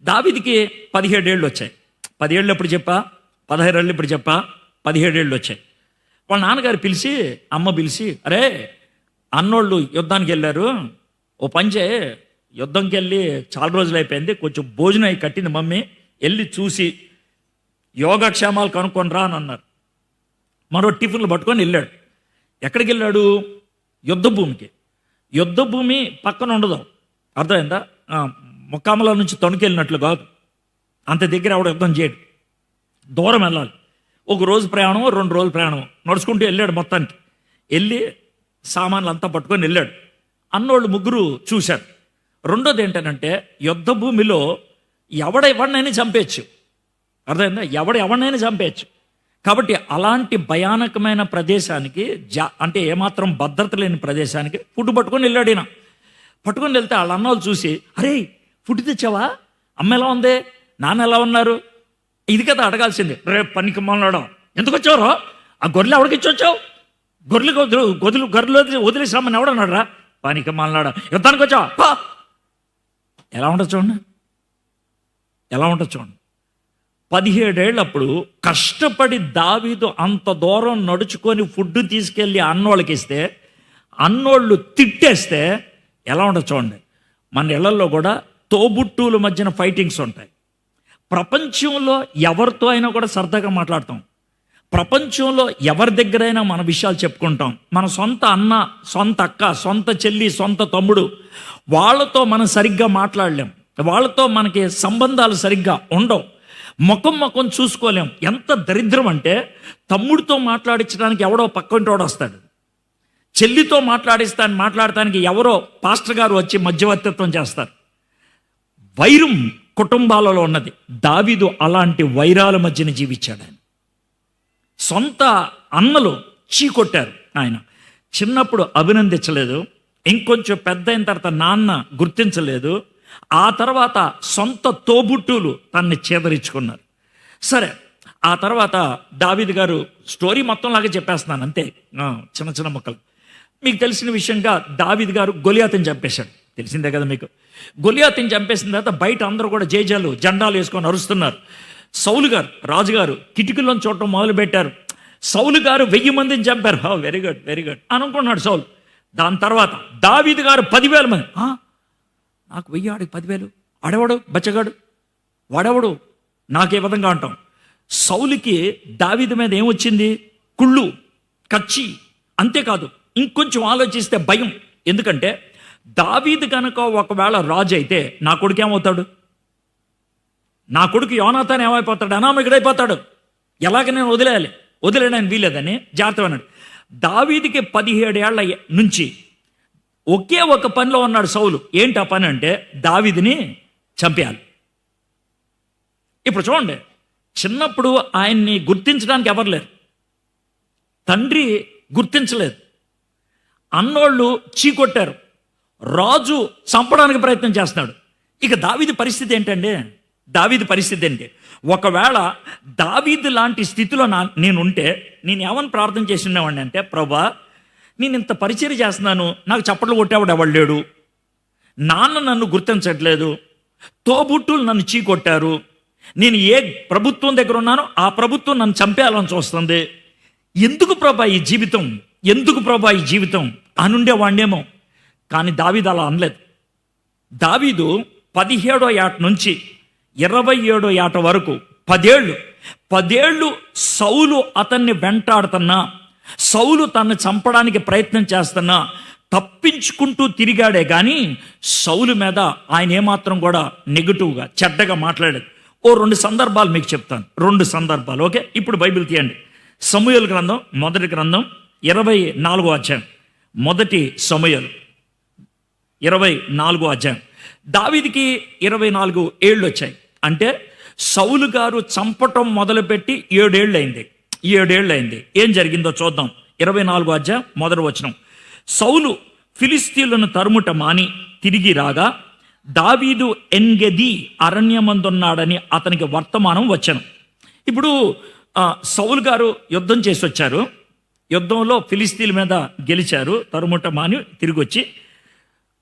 దావీదుకి 17 ఏళ్ళు వచ్చాయి. 10 ఏళ్ళు ఎప్పుడు చెప్పా, 16 ఏళ్ళు ఇప్పుడు చెప్పా, 17 ఏళ్ళు వచ్చాయి. వాళ్ళ నాన్నగారు పిలిచి, అమ్మ పిలిచి, అరే అన్నోళ్ళు యుద్ధానికి వెళ్ళారు, ఓ పంచే యుద్ధంకి వెళ్ళి చాలా రోజులు అయిపోయింది, కొంచెం భోజనం అయి కట్టింది మమ్మీ, వెళ్ళి చూసి యోగక్షేమాలు కనుక్కొని రా అని అన్నారు. మరో టిఫిన్లు పట్టుకొని వెళ్ళాడు. ఎక్కడికి వెళ్ళాడు? యుద్ధ భూమి పక్కన ఉండదు, అర్థమైందా? ముక్కామల నుంచి తణుకెళ్ళినట్లు కాదు, అంత దగ్గర ఆవిడ యుద్ధం చేయడు, దూరం వెళ్ళాలి. ఒక రోజు ప్రయాణం, 2 రోజుల ప్రయాణం నడుచుకుంటూ వెళ్ళాడు. మొత్తానికి వెళ్ళి సామాన్లు అంతా పట్టుకొని వెళ్ళాడు. అన్నోళ్ళు ముగ్గురు చూశారు. రెండోది ఏంటంటే, యుద్ధ భూమిలో ఎవడైనా చంపేయచ్చు, అర్థమైందా? ఎవడైనా చంపేయచ్చు. కాబట్టి అలాంటి భయానకమైన ప్రదేశానికి, అంటే ఏమాత్రం భద్రత లేని ప్రదేశానికి ఫుడ్ పట్టుకొని వెళ్ళాడు. ఈయన పట్టుకొని వెళ్తే వాళ్ళ అన్నోళ్ళు చూసి, అరే ఫుడ్ తెచ్చావా, అమ్మ ఎలా ఉంది, నాన్న ఎలా ఉన్నారు, ఇది కదా అడగాల్సింది. రేపు పనికి మొన్నడం ఎందుకు వచ్చావురా, ఆ గొర్రెలు ఎవరికి ఇచ్చి వచ్చావు, గొర్రెలు వదిలేసామని ఎవడన్నాడు రా, పనికి మొన్నడం యుద్ధానికి వచ్చావా? ఎలా ఉంటుంది చూడండి. 17 ఏళ్ళప్పుడు కష్టపడి దావీదు అంత దూరం నడుచుకొని ఫుడ్ తీసుకెళ్ళి అన్నోళ్ళకి ఇస్తే, అన్నోళ్ళు తిట్టేస్తే ఎలా ఉంటుంది చూడండి. మన ఇళ్లలో కూడా తోబుట్టువుల మధ్యన ఫైటింగ్స్ ఉంటాయి. ప్రపంచంలో ఎవరితో అయినా కూడా సరదాగా మాట్లాడతాం, ప్రపంచంలో ఎవరి దగ్గరైనా మన విషయాలు చెప్పుకుంటాం. మన సొంత అన్న, సొంత అక్క, సొంత చెల్లి, సొంత తమ్ముడు, వాళ్ళతో మనం సరిగ్గా మాట్లాడలేం, వాళ్ళతో మనకి సంబంధాలు సరిగ్గా ఉండవు, ముఖం చూసుకోలేం. ఎంత దరిద్రం అంటే, తమ్ముడితో మాట్లాడించడానికి ఎవడో పక్కంటోడు వస్తాడు, చెల్లితో మాట్లాడటానికి ఎవరో పాస్టర్ గారు వచ్చి మధ్యవర్తిత్వం చేస్తారు. వైరం కుటుంబాలలో ఉన్నది. దావీదు అలాంటి వైరాల మధ్యన జీవించాడు. ఆయన సొంత అన్నలు చీకొట్టారు, ఆయన చిన్నప్పుడు అభినందించలేదు, ఇంకొంచెం పెద్ద అయిన తర్వాత నాన్న గుర్తించలేదు, ఆ తర్వాత సొంత తోబుట్టులు తనని చేదరించుకున్నారు. సరే, ఆ తర్వాత దావీదు గారు స్టోరీ మొత్తంలాగా చెప్పేస్తున్నాను అంతే, చిన్న ముక్కలు. మీకు తెలిసిన విషయంగా దావీదు గారు గొలియాతుని చంపేశాడు, తెలిసిందే కదా మీకు. గొలియాతుని చంపేసిన తర్వాత బయట అందరూ కూడా జేజాలు జెండాలు వేసుకొని అరుస్తున్నారు. సౌలు గారు, రాజుగారు కిటికీలో చూడటం మొదలుపెట్టారు. సౌలు గారు 1000 మందిని చంపారు. వెరీ గుడ్ అనుకున్నాడు సౌలు. దాని తర్వాత దావీదు గారు 10,000 మంది. నాకు 1000, ఆడికి 10,000, ఆడేవాడు బచ్చగాడు, వాడేవాడు నాకే విధంగా అంటాం. సౌలుకి దావీదు మీద ఏమొచ్చింది? కుళ్ళు, కచ్చి. అంతేకాదు, ఇంకొంచెం ఆలోచిస్తే భయం. ఎందుకంటే దావీదు కనుక ఒకవేళ రాజు అయితే నా కొడుకు ఏమవుతాడు? నా కొడుకు యోనాతాన్ ఏమైపోతాడు? అనామకుడైపోతాడు. ఎలాగ నేను వదిలేయడానికి వీలేదని జాగ్రత్త అన్నాడు. దావీదుకి 17 ఏళ్ల నుంచి ఒకే ఒక పనిలో ఉన్నాడు సౌలు. ఏంటి ఆ పని అంటే, దావీదుని చంపేయాలి. ఇప్పుడు చూడండి, చిన్నప్పుడు ఆయన్ని గుర్తించడానికి ఎవరు లేరు. తండ్రి గుర్తించలేదు, అన్నోళ్ళు చీకొట్టారు, రాజు చంపడానికి ప్రయత్నం చేస్తున్నాడు. ఇక దావీదు పరిస్థితి ఏంటండి? దావీదు పరిస్థితి ఏంటి? ఒకవేళ దావీదు లాంటి స్థితిలో నేనుంటే నేను ఏమని ప్రార్థన చేసి ఉండేవాడిని అంటే, ప్రభా నేను ఇంత పరిచయం చేస్తున్నాను, నాకు చప్పట్లు కొట్టేవాడు ఎవడు లేడు, నాన్న నన్ను గుర్తించట్లేదు, తోబుట్టులు నన్ను చీకొట్టారు, నేను ఏ ప్రభుత్వం దగ్గర ఉన్నానో ఆ ప్రభుత్వం నన్ను చంపేయాలని చూస్తుంది, ఎందుకు ప్రభా ఈ జీవితం, ఎందుకు ప్రభా ఈ జీవితం అనుండేవాడినేమో. కానీ దావీదు అలా అనలేదు. దావీదు 17వ ఏట నుంచి 27వ ఏట వరకు 10 ఏళ్ళు సౌలు అతన్ని వెంటాడుతున్నా, సౌలు తనను చంపడానికి ప్రయత్నం చేస్తున్నా తప్పించుకుంటూ తిరిగాడే కానీ సౌలు మీద ఆయన ఏమాత్రం కూడా నెగిటివ్గా చెడ్డగా మాట్లాడేది. ఓ 2 సందర్భాలు మీకు చెప్తాను, 2 సందర్భాలు. ఓకే, ఇప్పుడు బైబిల్ తీయండి. సమూయేలు గ్రంథం, మొదటి గ్రంథం 24వ అధ్యాయం. మొదటి సమూయేలు 24వ అధ్యాయం. దావీదుకి 24 ఏళ్ళు వచ్చాయి. అంటే సౌలు గారు చంపటం మొదలుపెట్టి 7 ఏళ్ళు అయింది. 7 ఏళ్ళు అయింది. ఏం జరిగిందో చూద్దాం. 24వ అధ్యాయం మొదటి వచనం. సౌలు ఫిలిస్తీయులను తరుముట మాని తిరిగి రాగా దావీదు ఎన్గెది అరణ్యమందున్నాడని అతనికి వర్తమానం వచ్చెను. ఇప్పుడు సౌలు గారు యుద్ధం చేసి వచ్చారు, యుద్ధంలో ఫిలిస్తీన్ల మీద గెలిచారు, తరుముట మాని తిరిగి వచ్చి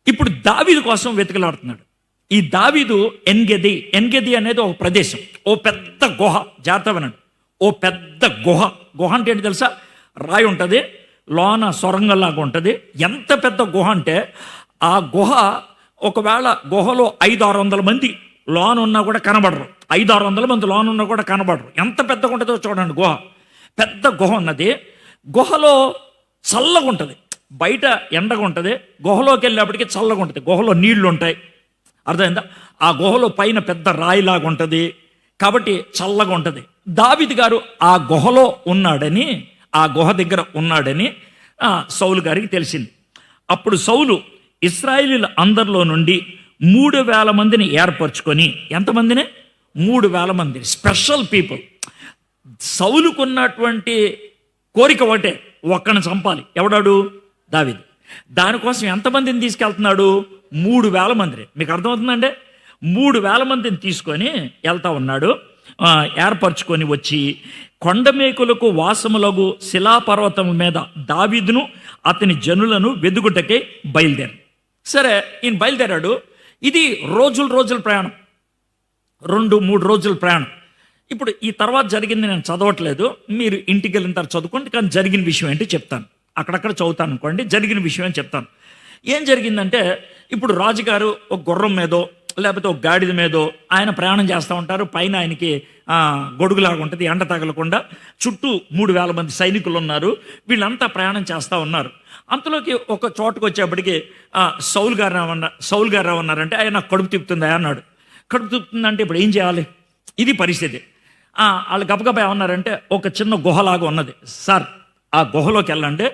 ఇప్పుడు దావీదు కోసం వెతుకలాడుతున్నాడు. ఈ దావీదు ఎన్గెది అనేది ఒక ప్రదేశం, ఓ పెద్ద గుహ. జాగ్రత్త వినండి, ఓ పెద్ద గుహ. గుహ అంటే ఏంటి తెలుసా? రాయి ఉంటుంది, లోన సొరంగంలాగా ఉంటుంది. ఎంత పెద్ద గుహ అంటే ఆ గుహ, ఒకవేళ గుహలో 500-600 మంది లోన ఉన్నా కూడా కనబడరు. 500-600 మంది లోన ఉన్నా కూడా కనబడరు. ఎంత పెద్దగా ఉంటుందో చూడండి గుహ. పెద్ద గుహ ఉన్నది. గుహలో చల్లగా ఉంటుంది, బయట ఎండగా ఉంటుంది, గుహలోకి వెళ్ళేప్పటికీ చల్లగా ఉంటుంది. గుహలో నీళ్లు ఉంటాయి, అర్థమైందా? ఆ గుహలో పైన పెద్ద రాయిలాగా ఉంటుంది కాబట్టి చల్లగా ఉంటుంది. దావీదు గారు ఆ గుహలో ఉన్నాడని, ఆ గుహ దగ్గర ఉన్నాడని సౌలు గారికి తెలిసింది. అప్పుడు సౌలు ఇశ్రాయేలీయుల అందరిలో నుండి 3000 మందిని ఏర్పరచుకొని, ఎంతమందిని? 3000 మంది స్పెషల్ పీపుల్. సౌలుకున్నటువంటి కోరిక ఒకటే, ఒక్కని చంపాలి. ఎవడాడు? దావీదు. దానికోసం ఎంతమందిని తీసుకెళ్తున్నాడు? 3000 మందిని. మీకు అర్థమవుతుందండి? 3000 మందిని తీసుకొని వెళ్తా ఉన్నాడు. ఏర్పరచుకొని వచ్చి కొండమేకులకు వాసములగు శిలాపర్వతం మీద దావీదును అతని జనులను వెదుగుటకై బయలుదేరాడు. సరే, ఈయన బయలుదేరాడు. ఇది రోజుల ప్రయాణం, 2-3 రోజుల ప్రయాణం. ఇప్పుడు ఈ తర్వాత జరిగింది నేను చదవట్లేదు, మీరు ఇంటికి వెళ్ళిన తర్వాత చదువుకోండి. కానీ జరిగిన విషయం ఏంటి చెప్తాను, అక్కడక్కడ చదువుతాను అనుకోండి. జరిగిన విషయం అని చెప్తాను. ఏం జరిగిందంటే, ఇప్పుడు రాజుగారు ఒక గుర్రం మీదో లేకపోతే ఒక గాడిద మీదో ఆయన ప్రయాణం చేస్తూ ఉంటారు. పైన ఆయనకి గొడుగులాగా ఉంటుంది, ఎండ తగలకుండా. చుట్టూ 3000 మంది సైనికులు ఉన్నారు. వీళ్ళంతా ప్రయాణం చేస్తూ ఉన్నారు. అంతలోకి ఒక చోటుకు వచ్చేప్పటికి సౌలు గారు ఏమన్నారంటే, ఆయన నాకు కడుపు తిప్పుతుందా అన్నాడు. కడుపు తిప్పుతుందంటే ఇప్పుడు ఏం చేయాలి? ఇది పరిస్థితి. వాళ్ళు గబగబా ఏమన్నారంటే, ఒక చిన్న గుహలాగా ఉన్నది సార్, ఆ గుహలోకి వెళ్ళండి,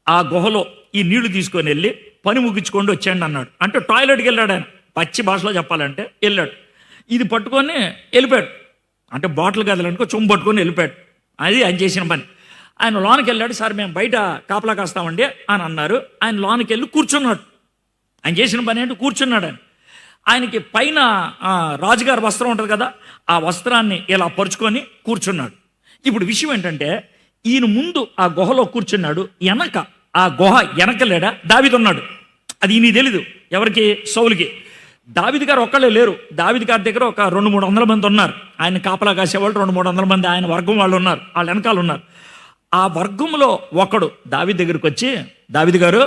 ఆ గుహలో ఈ నీళ్లు తీసుకొని వెళ్ళి పని ముగించుకోండి వచ్చేయండి అన్నాడు. అంటే టాయిలెట్కి వెళ్ళాడు ఆయన, పచ్చి భాషలో చెప్పాలంటే వెళ్ళాడు. ఇది పట్టుకొని వెళ్ళిపోయాడు. అంటే బాటిల్ గదలనుకో చొమ్ము పట్టుకొని వెళ్ళిపోయాడు. అది ఆయన చేసిన పని. ఆయన లోనికి వెళ్ళాడు. సార్ మేము బయట కాపలా కాస్తామండి అని అన్నారు. ఆయన లోనికి వెళ్ళి కూర్చున్నాడు. ఆయన చేసిన పని ఏంటి? కూర్చున్నాడు. ఆయనకి పైన రాజుగారి వస్త్రం ఉంటుంది కదా, ఆ వస్త్రాన్ని ఇలా పరుచుకొని కూర్చున్నాడు. ఇప్పుడు విషయం ఏంటంటే, ఈయన ముందు ఆ గుహలో కూర్చున్నాడు, వెనక ఆ గుహ వెనకలేడా దావీదు ఉన్నాడు. అది ఈయన తెలీదు ఎవరికి? సౌలుకి. దావీదు గారు ఒక్కళ్ళే లేరు. దావీదు గారి దగ్గర ఒక 200-300 మంది ఉన్నారు. ఆయన కాపలా కాసేవాళ్ళు 200-300 మంది ఆయన వర్గం వాళ్ళు ఉన్నారు, వాళ్ళ వెనకాల ఉన్నారు. ఆ వర్గంలో ఒకడు దావీదు దగ్గరికి వచ్చి, దావీదు గారు,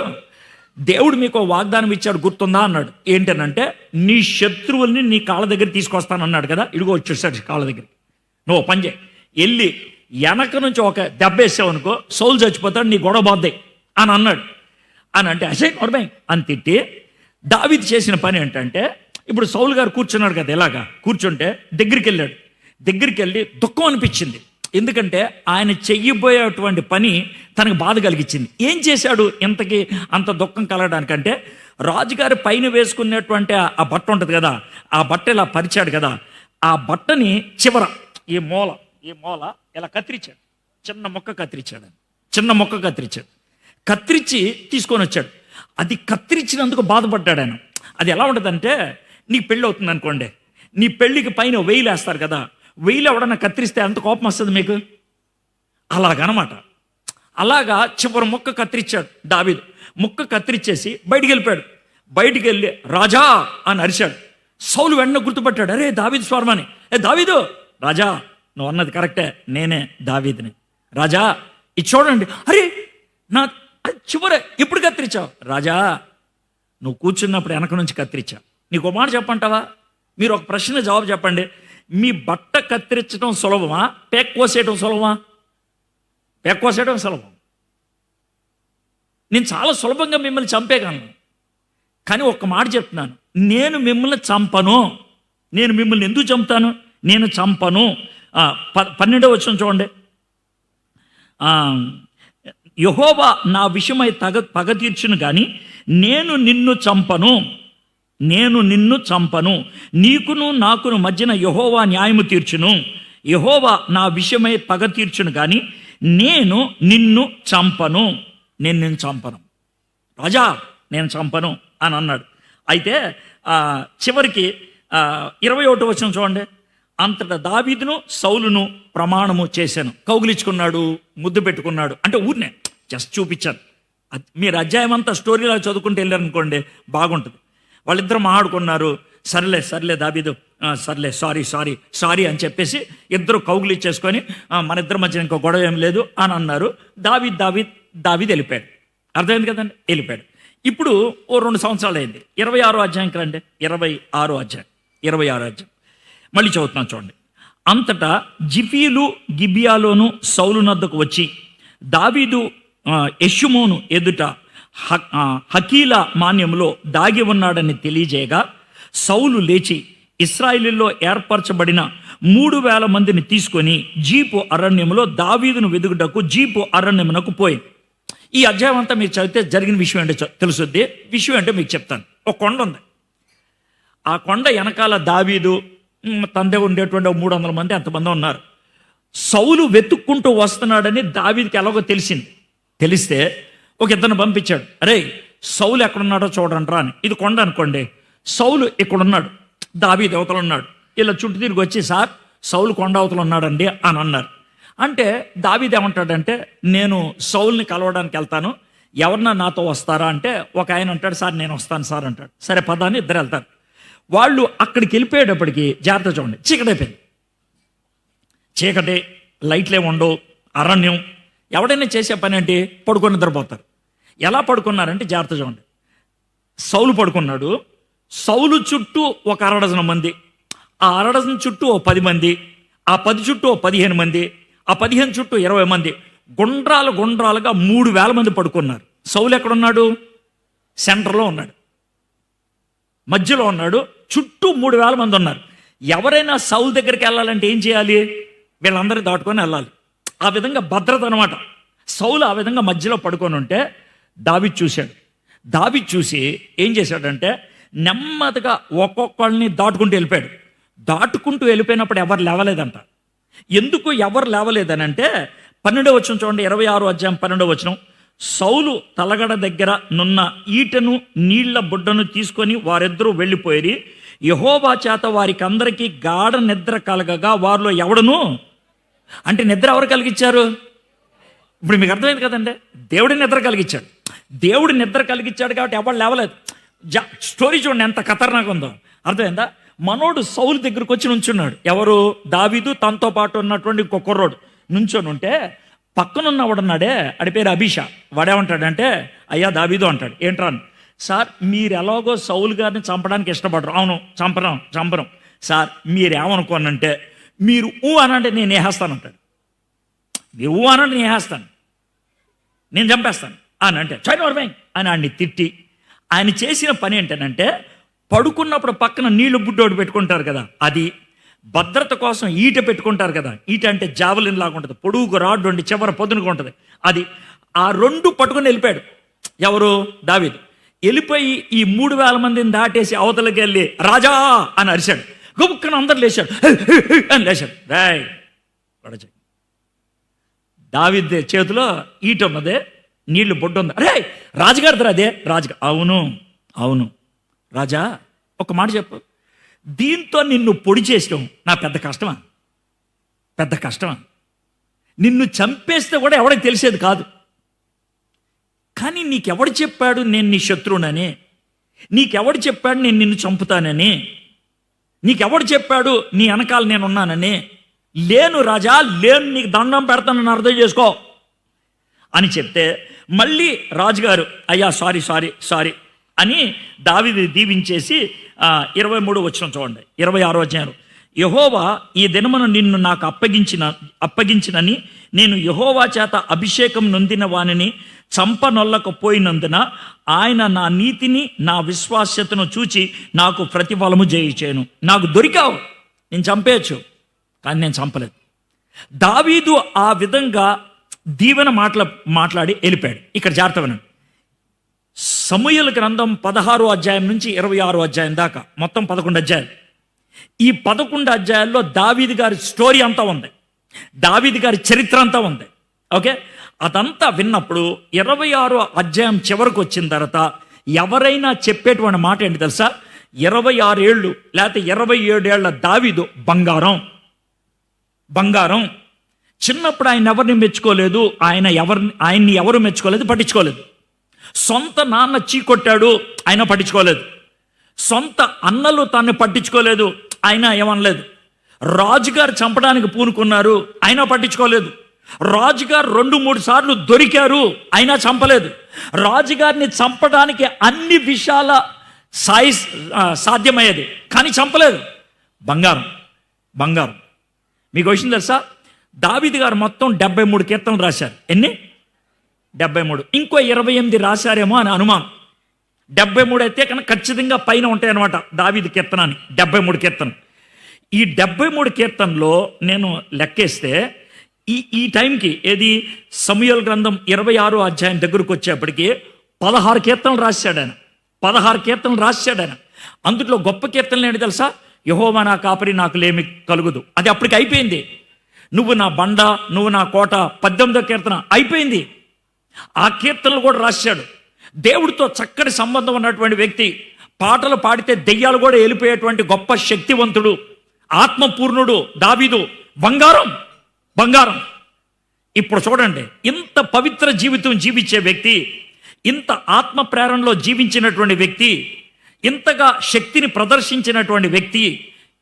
దేవుడు మీకు వాగ్దానం ఇచ్చాడు గుర్తుందా అన్నాడు. ఏంటనంటే, నీ శత్రువుల్ని నీ కాళ్ళ దగ్గర తీసుకొస్తానన్నాడు కదా, ఇదిగో వచ్చేసాడు కాళ్ళ దగ్గర. నువ్వు పని చేయి, వెళ్ళి వెనక నుంచి ఒక దెబ్బ వేసావనుకో సౌలు చచ్చిపోతాడు, నీ గొడవ బాద్దాయి అని అన్నాడు. అని అంటే అసే నోర్మై అని తిట్టి, దావీదు చేసిన పని ఏంటంటే, ఇప్పుడు సౌలు గారు కూర్చున్నాడు కదా, ఇలాగా కూర్చుంటే దగ్గరికి వెళ్ళాడు. దగ్గరికి వెళ్ళి దుఃఖం అనిపించింది. ఎందుకంటే ఆయన చెయ్యబోయేటువంటి పని తనకు బాధ కలిగించింది. ఏం చేశాడు ఇంతకీ అంత దుఃఖం కలగడానికంటే, రాజుగారి పైన వేసుకునేటువంటి ఆ బట్ట ఉంటుంది కదా, ఆ బట్ట ఇలా పరిచాడు కదా, ఆ బట్టని చివర ఈ మూల ఇలా కత్తిరించాడు, చిన్న మొక్క కత్తిరించాడు. చిన్న మొక్క కత్తిరించాడు. కత్తిరించి తీసుకొని వచ్చాడు. అది కత్తిరించినందుకు బాధపడ్డాడు ఆయన. అది ఎలా ఉంటుందంటే, నీకు పెళ్ళి అవుతుంది అనుకోండి, నీ పెళ్ళికి పైన వెయ్యిలు వేస్తారు కదా, వెయ్యిలు ఎవడన్నా కత్తిరిస్తే అంత కోపం వస్తుంది మీకు. అలాగనమాట. అలాగా చివరి మొక్క కత్తిరించాడు దావీదు. మొక్క కత్తిరించేసి బయటికి వెళ్ళిపోయాడు. బయటికి వెళ్ళి రాజా అని అరిచాడు. సౌలు వెంటనే గుర్తుపట్టాడు, అరే దావీదు స్వరమని. దావీదు, రాజా నువ్వు అన్నది కరెక్టే, నేనే దావీదుని. రాజా ఇది చూడండి. అరే నా చివరే ఎప్పుడు కత్తిరించావు? రాజా నువ్వు కూర్చున్నప్పుడు వెనక నుంచి కత్తిరించావు. నీకు ఒక మాట చెప్పంటావా? మీరు ఒక ప్రశ్న జవాబు చెప్పండి. మీ బట్ట కత్తిరించడం సులభమా, పేక్ కోసేయడం సులభమా? పేక్ కోసేయడం సులభం. నేను చాలా సులభంగా మిమ్మల్ని చంపేయగలను. కానీ ఒక్క మాట చెప్తున్నాను, నేను మిమ్మల్ని చంపను. నేను మిమ్మల్ని ఎందుకు చంపుతాను? నేను చంపను. 12వ వచనం చూడండి. యెహోవా నా విషయమై పగ తీర్చును కానీ నేను నిన్ను చంపను. నీకును నాకును మధ్యన యెహోవా న్యాయము తీర్చును. యెహోవా నా విషయమై పగ తీర్చును కానీ నేను నిన్ను చంపను. నేను నిన్ను చంపను రాజా, నేను చంపను అని అన్నాడు. అయితే చివరికి 21వ వచనం చూడండి. అంతటా దావీదును సౌలును ప్రమాణము చేశాను. కౌగిలించుకున్నాడు, ముద్దు పెట్టుకున్నాడు. అంటే ఊరినే జస్ట్ చూపించాను. మీరు అధ్యాయం అంతా స్టోరీలా చదువుకుంటూ వెళ్ళారనుకోండి, బాగుంటుంది. వాళ్ళిద్దరు మాట్లాడుకున్నారు. సర్లే దావీదు, సర్లే సారీ అని చెప్పేసి ఇద్దరు కౌగిలిచ్చేసుకొని మన ఇద్దరి మధ్య ఇంకో గొడవ ఏం లేదు అని అన్నారు. దావీదు వెళ్ళిపోయాడు. అర్థమైంది కదండి, వెళ్ళిపోయాడు. ఇప్పుడు ఓ 2 సంవత్సరాలు అయింది. 26వ అధ్యాయంకి రండి. 26వ అధ్యాయం మళ్ళీ చదువుతున్నాను చూడండి. అంతటా జిఫీలు గిబియాలోను సౌలు నద్దకు వచ్చి దావీదు యెషుమోను ఎదుట హకీలా మాన్యంలో దాగి ఉన్నాడని తెలియజేయగా సౌలు లేచి ఇశ్రాయేలులో ఏర్పరచబడిన 3,000 మందిని తీసుకొని జీపు అరణ్యంలో దావీదును వెదుగుటకు జీపు అరణ్యమునకు పోయింది. ఈ అధ్యాయం అంతా మీరు చదివితే జరిగిన విషయం అంటే తెలుసుద్ది. విషయం అంటే మీకు చెప్తాను. ఒక కొండ ఉంది. ఆ కొండ వెనకాల దావీదు తందే ఉండేటువంటి 300 మంది అంతమంది ఉన్నారు. సౌలు వెతుక్కుంటూ వస్తున్నాడని దావీదుకి ఎలాగో తెలిస్తే ఒక ఇద్దరిని పంపించాడు. అరే సౌలు ఎక్కడున్నాడో చూడండిరా అని. ఇది కొండ అనుకోండి, సౌలు ఇక్కడున్నాడు, దావీదు అవతల ఉన్నాడు. ఇలా చుట్టూ తిరిగి వచ్చి సార్ సౌలు కొండ అవతల ఉన్నాడండి అని అన్నారు. అంటే దావీదు ఏమంటాడంటే, నేను సౌల్ని కలవడానికి వెళ్తాను, ఎవరన్నా నాతో వస్తారా అంటే ఒక ఆయన అంటాడు, సార్ నేను వస్తాను సార్ అంటాడు. సరే పదా అని ఇద్దరు వెళ్తారు. వాళ్ళు అక్కడికి వెళ్ళిపోయేటప్పటికి జాగ్రత్త చూడండి, చీకటైపోయింది. చీకటి, లైట్లే ఉండవు, అరణ్యం. ఎవడైనా చేసే పని ఏంటి? పడుకొని నిద్రపోతారు. ఎలా పడుకున్నారంటే జాగ్రత్త చూడండి. సౌలు పడుకున్నాడు. సౌలు చుట్టూ ఒక 1/2 మంది, ఆ 1/2 చుట్టూ ఓ 10 మంది, ఆ 10 చుట్టూ ఓ 15 మంది, ఆ 15 చుట్టూ 20 మంది, గుండ్రాలుగా 3,000 మంది పడుకున్నారు. సౌలు ఎక్కడున్నాడు? సెంటర్లో ఉన్నాడు, మధ్యలో ఉన్నాడు. చుట్టూ 3,000 మంది ఉన్నారు. ఎవరైనా సౌలు దగ్గరికి వెళ్ళాలంటే ఏం చేయాలి? వీళ్ళందరూ దాటుకొని వెళ్ళాలి. ఆ విధంగా భద్రత అనమాట. సౌలు ఆ విధంగా మధ్యలో పడుకొని ఉంటే దావీదు చూశాడు. దావీదు చూసి ఏం చేశాడంటే నెమ్మదిగా ఒక్కొక్కళ్ళని దాటుకుంటూ వెళ్ళిపోయాడు. దాటుకుంటూ వెళ్ళిపోయినప్పుడు ఎవరు లేవలేదంట. ఎందుకు ఎవరు లేవలేదని అంటే 12వ వచనం చూడండి. 26వ అధ్యాయం 12వ వచనం. సౌలు తలగడ దగ్గర నున్న ఈటను నీళ్ల బుడ్డను తీసుకొని వారిద్దరూ వెళ్ళిపోయి యెహోవా చేత వారికి అందరికీ గాఢ నిద్ర కలగగా వారిలో ఎవడను, అంటే నిద్ర ఎవరు కలిగించారు? ఇప్పుడు మీకు అర్థమైంది కదండి, దేవుడి నిద్ర కలిగించాడు. దేవుడు నిద్ర కలిగించాడు కాబట్టి ఎవరు లేవలేదు. స్టోరీ చూడండి ఎంత ఖతర్నాక్ ఉందో. అర్థమైందా? మనోడు సౌలు దగ్గరకు వచ్చి నుంచున్నాడు. ఎవరు? దావీదు, తనతో పాటు ఉన్నటువంటి ఇంకొక కుర్రోడు నుంచొని ఉంటే పక్కనున్నవాడున్నాడే, అడి పేరు అభిషా. వాడేమంటాడంటే, అయ్యా దావీదు అంటాడు. ఏంట్రా? సార్ మీరు ఎలాగో సౌలు గారిని చంపడానికి ఇష్టపడరు. అవును, చంపరం సార్. మీరేమనుకోనంటే మీరు అనంటే నేను వేసేస్తానంటాడు. మీరు అనంటే నేను వేసేస్తాను, నేను చంపేస్తాను అని అంటే చైనవర్మై అని ఆయన్ని తిట్టి, ఆయన చేసిన పని ఏంటనంటే పడుకున్నప్పుడు పక్కన నీళ్లు బుడ్డోడు పెట్టుకుంటారు కదా, అది భద్రత కోసం ఈట పెట్టుకుంటారు కదా. ఈట అంటే జావలిన్ లాగా ఉంటుంది, పొడుగు రాడ్డు ఉండి చివర పొద్దునగా ఉంటుంది. అది ఆ 2 పట్టుకుని వెళ్ళిపోయాడు. ఎవరు? దావీదు. వెళ్ళిపోయి ఈ 3,000 మందిని దాటేసి అవతలకి వెళ్ళి రాజా అని అరిశాడు. గొప్పక్కన అందరు లేచాడు అని లేచాడు. దావీదు చేతిలో ఈట ఉన్నదే, నీళ్లు బొడ్డు ఉంది. అరే రాజుగారిది అదే రాజుగా. అవును అవును రాజా, ఒక మాట చెప్పు, దీంతో నిన్ను పొడి చేసడం నా పెద్ద కష్టమా? పెద్ద కష్టమా? నిన్ను చంపేస్తే కూడా ఎవడికి తెలిసేది కాదు. కానీ నీకెవడు చెప్పాడు నేను నీ శత్రువునని? నీకెవడు చెప్పాడు నేను నిన్ను చంపుతానని? నీకెవడు చెప్పాడు నీ వెనకాల నేనున్నానని? లేను రాజా, లేను, నీకు దండం పెడతానని అర్థం చేసుకో అని చెప్తే, మళ్ళీ రాజుగారు అయ్యా సారీ సారీ సారీ అని దావీదు దీవించేసి 23 వచనం చూడండి, 26వ అధ్యాయం. యెహోవా ఈ దినమున నిన్ను నాకు అప్పగించినని నేను యెహోవా చేత అభిషేకం నొందిన వానిని చంపనొల్లకపోయినందున ఆయన నా నీతిని నా విశ్వాస్యతను చూచి నాకు ప్రతిఫలము చేయుచేను. నాకు దొరికావు, నేను చంపేయచ్చు, కానీ నేను చంపలేదు. దావీదు ఆ విధంగా దీవెన మాట్లాడి వెళ్ళిపోయాడు. ఇక్కడ జాగ్రత్త వినండి. సమూయేలు గ్రంథం 16వ అధ్యాయం నుంచి 26వ అధ్యాయం దాకా మొత్తం 11 అధ్యాయాలు. ఈ 11 అధ్యాయాల్లో దావీదు గారి స్టోరీ అంతా ఉంది, దావీదు గారి చరిత్ర అంతా ఉంది. ఓకే, అదంతా విన్నప్పుడు 26వ అధ్యాయం చివరికి వచ్చిన తర్వాత ఎవరైనా చెప్పేటువంటి మాట ఏంటి తెలుసా? 26 ఏళ్ళు లేకపోతే 27 ఏళ్ల దావీదు బంగారం. చిన్నప్పుడు ఆయన ఎవరిని మెచ్చుకోలేదు, ఆయన్ని ఎవరు మెచ్చుకోలేదు, పట్టించుకోలేదు. సొంత నాన్న చీకొట్టాడు, ఆయన పట్టించుకోలేదు. సొంత అన్నలు తన్ని పట్టించుకోలేదు, ఆయన ఏమనలేదు. రాజుగారు చంపడానికి పూనుకున్నారు, ఆయన పట్టించుకోలేదు. రాజుగారు 2-3 సార్లు దొరికారు, అయినా చంపలేదు. రాజుగారిని చంపడానికి అన్ని విషయాల సాధ్యమయ్యేది, కానీ చంపలేదు. బంగారం. మీకు విషయం తెలుసా? దావీదు గారు మొత్తం 73 కీర్తనలు రాశారు. ఎన్ని? 73. ఇంకో 28 రాశారేమో అని అనుమానం. 73 అయితే కనుక ఖచ్చితంగా పైన ఉంటాయన్నమాట దావీదు కీర్తనని. 73 కీర్తనలు. ఈ 73 కీర్తనలో నేను లెక్కేస్తే ఈ టైంకి ఏది సమూయేలు గ్రంథం 26వ అధ్యాయం దగ్గరకు వచ్చేప్పటికి 16 కీర్తనలు రాశాడు ఆయన. 16 కీర్తనలు రాశాడు ఆయన. అందులో గొప్ప కీర్తనలు ఏంటి తెలుసా? యెహోవా నా కాపరి, నాకు లేమి కలుగుదు. అది అప్పటికి అయిపోయింది. నువ్వు నా బండ, నువ్వు నా కోట 18వ కీర్తన అయిపోయింది. ఆ కీర్తనలు కూడా రాశాడు. దేవుడితో చక్కటి సంబంధం ఉన్నటువంటి వ్యక్తి, పాటలు పాడితే దెయ్యాలు కూడా వెళ్ళిపోయేటువంటి గొప్ప శక్తివంతుడు, ఆత్మపూర్ణుడు దావీదు. బంగారం. ఇప్పుడు చూడండి, ఇంత పవిత్ర జీవితం జీవించే వ్యక్తి, ఇంత ఆత్మ ప్రేరణలో జీవించినటువంటి వ్యక్తి, ఇంతగా శక్తిని ప్రదర్శించినటువంటి వ్యక్తి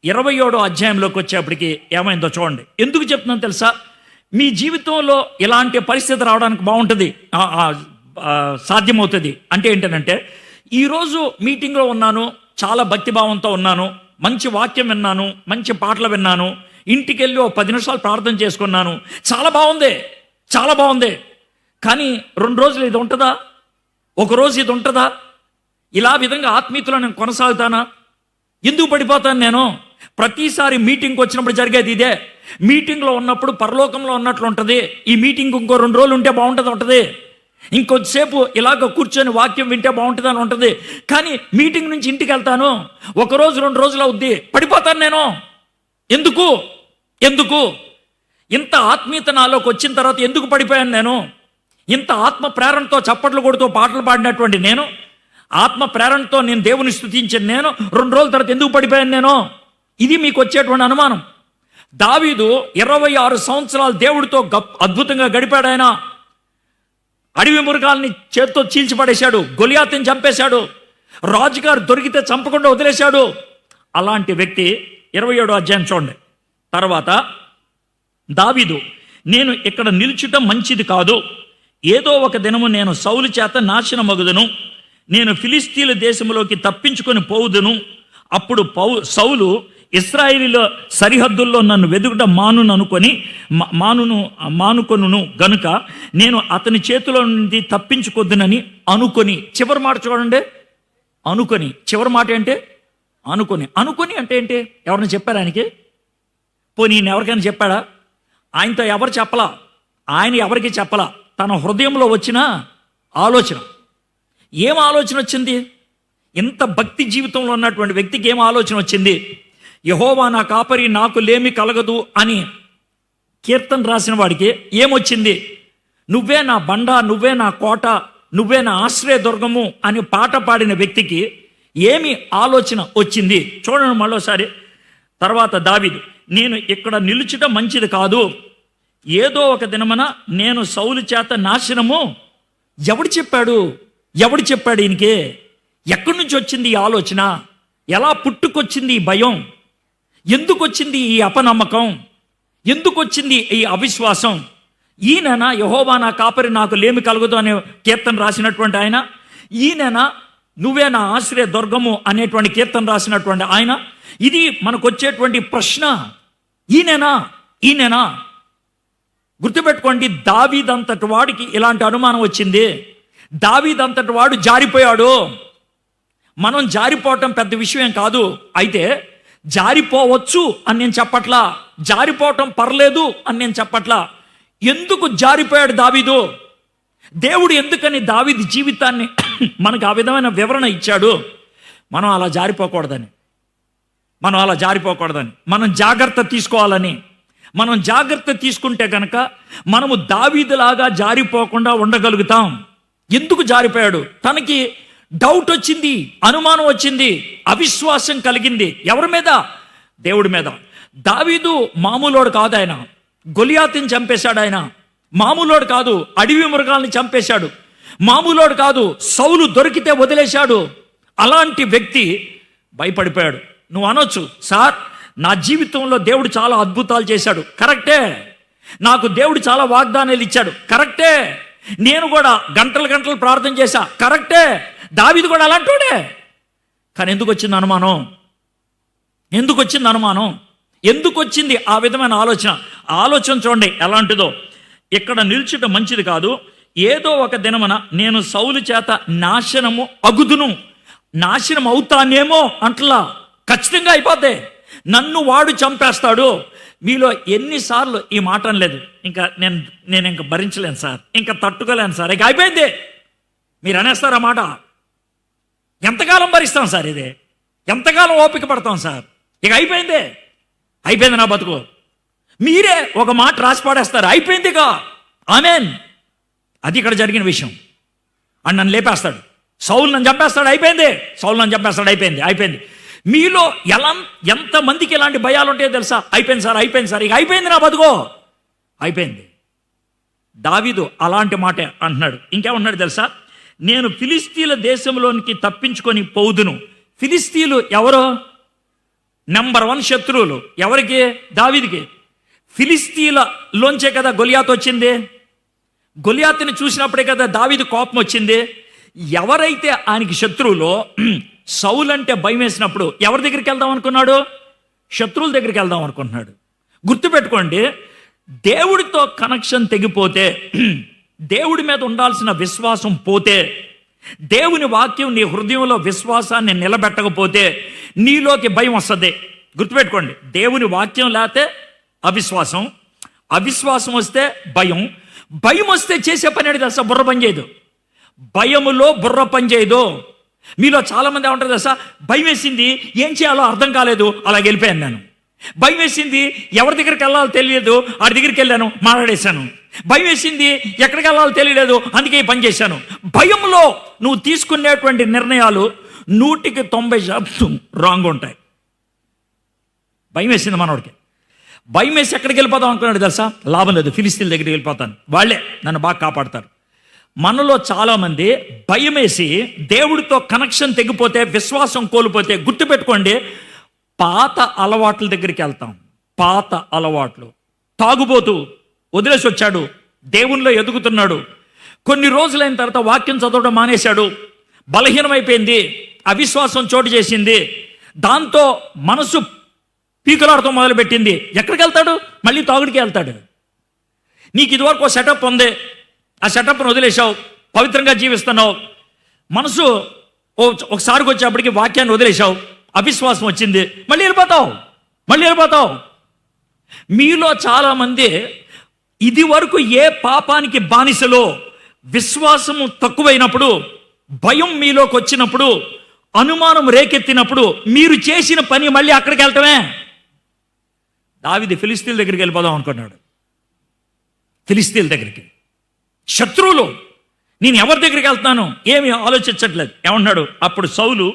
27వ అధ్యాయంలోకి వచ్చేప్పటికి ఏమైందో చూడండి. ఎందుకు చెప్తున్నాను తెలుసా? మీ జీవితంలో ఇలాంటి పరిస్థితి రావడానికి బాగుంటుంది, సాధ్యమవుతుంది. అంటే ఏంటంటే, ఈరోజు మీటింగ్లో ఉన్నాను, చాలా భక్తిభావంతో ఉన్నాను, మంచి వాక్యం విన్నాను, మంచి పాటలు విన్నాను, ఇంటికి వెళ్ళి 10 నిమిషాలు ప్రార్థన చేసుకున్నాను, చాలా బాగుంది. కానీ 2 రోజులు ఇది ఉంటుందా? ఒక రోజు ఇది ఉంటుందా? ఇలా విధంగా ఆత్మీయతలో నేను కొనసాగుతానా? ఎందుకు పడిపోతాను నేను? ప్రతిసారి మీటింగ్కి వచ్చినప్పుడు జరిగేది ఇదే. మీటింగ్లో ఉన్నప్పుడు పరలోకంలో ఉన్నట్లు ఉంటుంది. ఈ మీటింగ్ ఇంకో 2 రోజులు ఉంటే బాగుంటుంది. ఇంకొద్దిసేపు ఇలాగ కూర్చొని వాక్యం వింటే బాగుంటుందని ఉంటుంది. కానీ మీటింగ్ నుంచి ఇంటికి వెళ్తాను, 1 రోజు 2 రోజులు అవుద్ది, పడిపోతాను నేను. ఎందుకు ఇంత ఆత్మీయత నాలోకి వచ్చిన తర్వాత ఎందుకు పడిపోయాను నేను? ఇంత ఆత్మ ప్రేరణతో చప్పట్లు కొడుతూ పాటలు పాడినటువంటి నేను, ఆత్మ ప్రేరణతో నేను దేవుని స్తుతించిన నేను 2 రోజుల తర్వాత ఎందుకు పడిపోయాను నేను? ఇది మీకు వచ్చేటువంటి అనుమానం. దావీదు 26 సంవత్సరాలు దేవుడితో అద్భుతంగా గడిపాడు. ఆయన అడవి మృగాల్ని చేత్తో చీల్చిపడేశాడు, గొలియాతుని చంపేశాడు, రాజుగారు దొరికితే చంపకుండా వదిలేశాడు. అలాంటి వ్యక్తి 27వ అధ్యాయం చూడండి. తర్వాత దావీదు, నేను ఇక్కడ నిలుచుటం మంచిది కాదు, ఏదో ఒక దినము నేను సౌలు చేత నాశనమగుదును, నేను ఫిలిస్తీన్ల దేశంలోకి తప్పించుకొని పోవుదును. అప్పుడు సౌలు ఇశ్రాయేలీల సరిహద్దుల్లో నన్ను వెదుకుట మానుకొనును గనుక నేను అతని చేతిలో నుండి తప్పించుకొద్దునని అనుకొని. చివరి మాట చూడండి, అనుకొని. చివరి మాట ఏంటి? అనుకొని అంటే ఏంటి? ఎవరైనా చెప్పారా ఆయనకి? పోనీ ఈయన ఎవరికైనా చెప్పాడా? ఆయనతో ఎవరు చెప్పలా, ఆయన ఎవరికి చెప్పలా. తన హృదయంలో వచ్చిన ఆలోచన. ఏం ఆలోచన వచ్చింది? ఇంత భక్తి జీవితంలో ఉన్నటువంటి వ్యక్తికి ఏం ఆలోచన వచ్చింది? యెహోవా నా కాపరి, నాకు లేమి కలగదు అని కీర్తన రాసిన వాడికి ఏమొచ్చింది? నువ్వే నా బండ, నువ్వే నా కోట, నువ్వే నా ఆశ్రయదుర్గము అని పాట పాడిన వ్యక్తికి ఏమి ఆలోచన వచ్చింది? చూడండి మరోసారి. తర్వాత దావీదు, నేను ఇక్కడ నిలుచుట మంచిది కాదు, ఏదో ఒక దినమున నేను సౌలు చేత నాశనము. ఎవడు చెప్పాడు? ఈయనకి? ఎక్కడి నుంచి వచ్చింది ఈ ఆలోచన? ఎలా పుట్టుకొచ్చింది ఈ భయం? ఎందుకు వచ్చింది ఈ అపనమ్మకం? ఎందుకు వచ్చింది ఈ అవిశ్వాసం? ఈయననా యెహోవా నా కాపరి, నాకు లేమి కలుగుదు అనే కీర్తన రాసినటువంటి ఆయన? ఈయననా నువ్వే నా ఆశ్రయ దుర్గము అనేటువంటి కీర్తన రాసినటువంటి ఆయన? ఇది మనకు వచ్చేటువంటి ప్రశ్న. ఈయననా? గుర్తుపెట్టుకోండి, దావీదంతటి వాడికి ఇలాంటి అనుమానం వచ్చింది. దావీదంతటి వాడు జారిపోయాడు. మనం జారిపోవటం పెద్ద విషయం కాదు. అయితే జారిపోవచ్చు అని నేను చెప్పట్లా, జారిపోవటం పర్లేదు అని నేను చెప్పట్లా. ఎందుకు జారిపోయాడు దావీదు? దేవుడు ఎందుకని దావీదు జీవితాన్ని మనకు ఆ విధమైన వివరణ ఇచ్చాడు? మనం అలా జారిపోకూడదని, మనం జాగ్రత్త తీసుకోవాలని. మనం జాగ్రత్త తీసుకుంటే కనుక మనము దావీదులాగా జారిపోకుండా ఉండగలుగుతాం. ఎందుకు జారిపోయాడు? తనకి డౌట్ వచ్చింది, అనుమానం వచ్చింది, అవిశ్వాసం కలిగింది. ఎవరి మీద? దేవుడి మీద. దావీదు మామూలోడు కాదు. ఆయన గొలియాతుని చంపేశాడు. ఆయన మామూలోడు కాదు. అడవి మృగాల్ని చంపేశాడు. మామూలోడు కాదు. సౌలు దొరికితే వదిలేశాడు. అలాంటి వ్యక్తి భయపడిపోయాడు. నువ్వు అనొచ్చు, సార్ నా జీవితంలో దేవుడు చాలా అద్భుతాలు చేశాడు. కరెక్టే. నాకు దేవుడు చాలా వాగ్దానాలు ఇచ్చాడు. కరెక్టే. నేను కూడా గంటలు ప్రార్థన చేశా. కరెక్టే. దావీదు కూడా అలాంటోడే. కానీ ఎందుకు వచ్చింది అనుమానం? ఎందుకు వచ్చింది ఆ విధమైన ఆలోచన? చూడండి ఎలాంటిదో. ఇక్కడ నిల్చుట మంచిది కాదు, ఏదో ఒక దినమున నేను సౌలు చేత నాశనం అవుతానేమో అంటలా. ఖచ్చితంగా అయిపోతే నన్ను వాడు చంపేస్తాడు. మీలో ఎన్నిసార్లు ఈ మాట అనలేదు, ఇంకా నేను ఇంకా భరించలేను సార్, ఇంకా తట్టుకోలేను సార్, ఇక అయిపోయింది. మీరు అనేస్తారు ఆ మాట. ఎంతకాలం భరిస్తాం సార్? ఇది ఎంతకాలం ఓపిక పడతాం సార్? ఇక అయిపోయింది నా బతుకు. మీరే ఒక మాట రాసి పాడేస్తారు, అయిపోయిందిగా, ఆమేన్. అది ఇక్కడ జరిగిన విషయం. అని నన్ను లేపేస్తాడు, సౌలు నన్ను చంపేస్తాడు, అయిపోయింది. మీలో ఎంతమందికి ఇలాంటి భయాలు ఉంటాయో తెలుసా? అయిపోయింది సార్, ఇక అయిపోయింది నా బతుకో, అయిపోయింది. దావీదు అలాంటి మాటే అంటున్నాడు. ఇంకేమన్నాడు తెలుసా? నేను ఫిలిస్తీన్ల దేశంలోనికి తప్పించుకొని పోదును. ఫిలిస్తీన్లు ఎవరో? నెంబర్ 1 శత్రువులు. ఎవరికి? దావీదుకి. ఫిలిస్తీన్లలోంచే కదా గొలియాతు వచ్చింది. గొలియాతుని చూసినప్పుడే కదా దావీదు కోపం వచ్చింది. ఎవరైతే ఆయనకి శత్రువులో, సౌలు అంటే భయం వేసినప్పుడు ఎవరి దగ్గరికి వెళ్దాం అనుకున్నాడు? శత్రువుల దగ్గరికి వెళ్దాం అనుకుంటున్నాడు. గుర్తుపెట్టుకోండి, దేవుడితో కనెక్షన్ తెగిపోతే, దేవుడి మీద ఉండాల్సిన విశ్వాసం పోతే, దేవుని వాక్యం నీ హృదయంలో విశ్వాసాన్ని నిలబెట్టకపోతే నీలోకి భయం వస్తుంది. గుర్తుపెట్టుకోండి, దేవుని వాక్యం లేకపోతే అవిశ్వాసం వస్తే భయం వస్తే చేసే పని అనేది అసలు బుర్ర పని చేయదు. భయములో బుర్ర పని చేయదు. మీలో చాలామంది ఏమంటారు తెలుసా? భయం వేసింది, ఏం చేయాలో అర్థం కాలేదు, అలాగే వెళ్ళిపోయాను నేను. భయం వేసింది, ఎవరి దగ్గరికి వెళ్ళాలో తెలియదు, ఆడి దగ్గరికి వెళ్ళాను, మాట్లాడేశాను. భయం వేసింది, ఎక్కడికి వెళ్ళాలో తెలియలేదు, అందుకే ఈ పని చేశాను. భయంలో నువ్వు తీసుకునేటువంటి నిర్ణయాలు 100% రాంగ్ ఉంటాయి. భయం వేసింది మనోడికి. భయం వేసి ఎక్కడికి వెళ్ళిపోతాం అనుకున్నాడు తెలుసా? లాభం లేదు, ఫిలిస్తీన్ల దగ్గరికి వెళ్ళిపోతాను, వాళ్ళే నన్ను బాగా కాపాడతారు. మనలో చాలామంది భయం వేసి దేవుడితో కనెక్షన్ తెగిపోతే, విశ్వాసం కోల్పోతే, గుర్తుపెట్టుకోండి, పాత అలవాట్ల దగ్గరికి వెళ్తాం. పాత అలవాట్లు. తాగుబోతూ వదిలేసి వచ్చాడు, దేవునిలో ఎదుగుతున్నాడు. కొన్ని రోజులైన తర్వాత వాక్యం చదవడం మానేశాడు, బలహీనమైపోయింది, అవిశ్వాసం చోటు చేసింది. దాంతో మనసు పీకులాడుతూ మొదలుపెట్టింది. ఎక్కడికి వెళ్తాడు? మళ్ళీ తాగుడికి వెళ్తాడు. నీకు ఇదివరకు సెటప్ ఉంది, ఆ సెటప్ను వదిలేసావు, పవిత్రంగా జీవిస్తున్నావు. మనసు ఒకసారికి వచ్చేప్పటికి వాక్యాన్ని వదిలేసావు, అవిశ్వాసం వచ్చింది, మళ్ళీ వెళ్ళిపోతావు. మీలో చాలామంది ఇది వరకు ఏ పాపానికి బానిసలో, విశ్వాసము తక్కువైనప్పుడు, భయం మీలోకి వచ్చినప్పుడు, అనుమానం రేకెత్తినప్పుడు మీరు చేసిన పని మళ్ళీ అక్కడికి వెళ్ళటమే. దావీదు ఫిలిస్తీన్ల దగ్గరికి వెళ్ళిపోదాం అనుకున్నాడు. ఫిలిస్తీన్ల దగ్గరికి. శత్రువులు, నేను ఎవరి దగ్గరికి వెళ్తున్నాను ఏమి ఆలోచించట్లేదు. ఏమన్నాడు అప్పుడు సౌలు,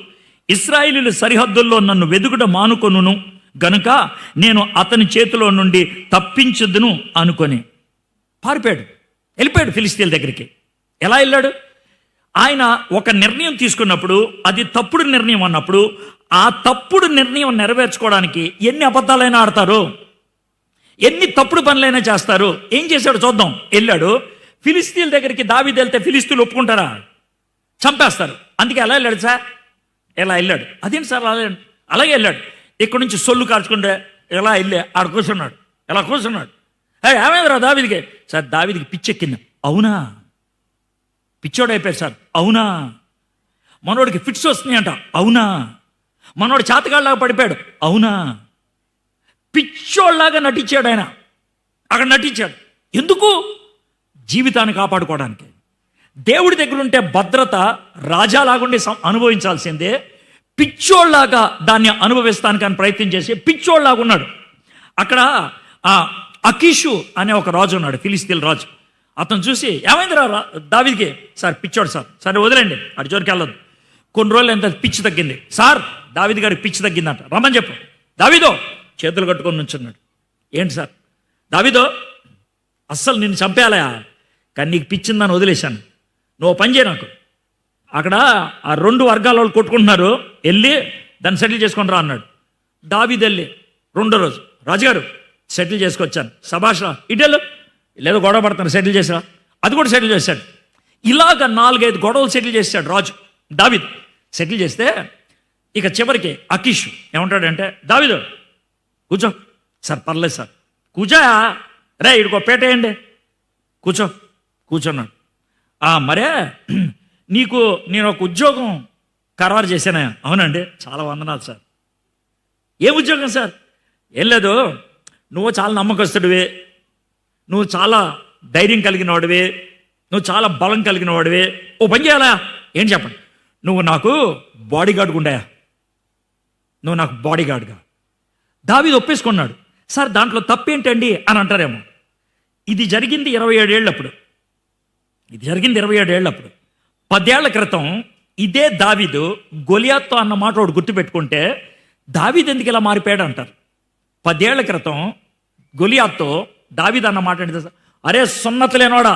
ఇశ్రాయేలీయుల సరిహద్దుల్లో నన్ను వెదుకుట మానుకొనును గనుక నేను అతని చేతిలో నుండి తప్పించదును అనుకొని పారిపోయాడు, వెళ్ళిపోయాడు ఫిలిస్తీన్ల దగ్గరికి. ఎలా వెళ్ళాడు? ఆయన ఒక నిర్ణయం తీసుకున్నప్పుడు అది తప్పుడు నిర్ణయం అన్నప్పుడు ఆ తప్పుడు నిర్ణయం నెరవేర్చుకోవడానికి ఎన్ని అబద్ధాలైనా ఆడతారు, ఎన్ని తప్పుడు పనులైనా చేస్తారు. ఏం చేశాడు చూద్దాం. వెళ్ళాడు ఫిలిస్తీన్ల దగ్గరికి. దావీదు వెళ్తే ఫిలిస్తీన్లు ఒప్పుకుంటారా? చంపేస్తారు. అందుకే ఎలా వెళ్ళాడు సార్? ఎలా వెళ్ళాడు? అదేంటి సార్ అలాగే వెళ్ళాడు. ఇక్కడ నుంచి సొల్లు కార్చుకుంటే ఎలా వెళ్ళే ఆడ కూర్చున్నాడు. ఎలా కూర్చున్నాడు? ఏమైందిరా దావీదికి? సార్ దావీదికి పిచ్చెక్కింది. అవునా? పిచ్చోడు అయిపోయాడు సార్. అవునా? మనోడికి ఫిట్స్ వస్తున్నాయంట. అవునా? మనోడు చాతగాళ్ళలాగా పడిపోయాడు. అవునా? పిచ్చోళ్ళలాగా నటించాడు ఆయన. అక్కడ నటించాడు. ఎందుకు? జీవితాన్ని కాపాడుకోవడానికి. దేవుడి దగ్గర ఉంటే భద్రత రాజాలాగుండి అనుభవించాల్సిందే. పిచ్చోళ్ళలాగా దాన్ని అనుభవిస్తానికి అని ప్రయత్నం చేసి పిచ్చోళ్ళలాగా ఉన్నాడు. అక్కడ అకీషు అనే ఒక రాజు ఉన్నాడు, ఫిలిస్తీన్ రాజు. అతను చూసి ఏమైందిరా దావీదికి? సార్ పిచ్చోడు సార్. సరే వదిలేండి, అటు జోరికి వెళ్ళదు. కొన్ని రోజులు ఎంత పిచ్చి తగ్గింది సార్, దావీదు గారికి పిచ్చి తగ్గిందంట, రమ్మని చెప్పు. దావీదో చేతులు కట్టుకొని నుంచున్నాడు. ఏంటి సార్? దావీదో అస్సలు నిన్ను చంపేయాలా, కానీ నీకు పిచ్చిందని వదిలేశాను. నువ్వు పని చేయ, నాకు అక్కడ ఆ 2 వర్గాల వాళ్ళు కొట్టుకుంటున్నారు, వెళ్ళి దాన్ని సెటిల్ చేసుకొని రా అన్నాడు. దావీదు వెళ్ళి 2వ రోజు, రాజుగారు సెటిల్ చేసుకొచ్చాను. సభాష ఇటెళ్ళు, లేదో గొడవ పడతాను, సెటిల్ చేసా. అది కూడా సెటిల్ చేశాడు. ఇలాగ 4-5 గొడవలు సెటిల్ చేశాడు రాజు. దావీదు సెటిల్ చేస్తే ఇక చివరికి అకీషు ఏమంటాడంటే, దావీదు కూర్చో. సార్ పర్లేదు సార్. కూర్చోయా, రే ఇడికో పేట వేయండి, కూర్చున్నాడు. మరే నీకు నేను ఒక ఉద్యోగం ఖరారు చేశానా? అవునండి. చాలా వందనాలు సార్. ఏం ఉద్యోగం సార్? ఏం లేదు, నువ్వు చాలా నమ్మకస్తుడివి, నువ్వు చాలా ధైర్యం కలిగిన వాడివి, నువ్వు చాలా బలం కలిగిన వాడివి. ఓ పని చేయాలా? ఏం చెప్పండి. నువ్వు నాకు బాడీగార్డ్గా ఉండయా, నువ్వు నాకు బాడీగార్డ్గా. దావీదు ఒప్పేసుకున్నాడు. సార్ దాంట్లో తప్పేంటండి అని అంటారేమో. ఇది జరిగింది 27 ఏళ్ళప్పుడు. 10 ఏళ్ల క్రితం ఇదే దావీదు గొలియాత్తో అన్న మాట ఒకటి గుర్తుపెట్టుకుంటే, దావీదు ఎందుకు ఇలా మారిపోయాడు అంటారు. 10 ఏళ్ల క్రితం గొలియాత్తో దావీదు అన్న మాట అంటే, అరే సున్నతలేనోడా,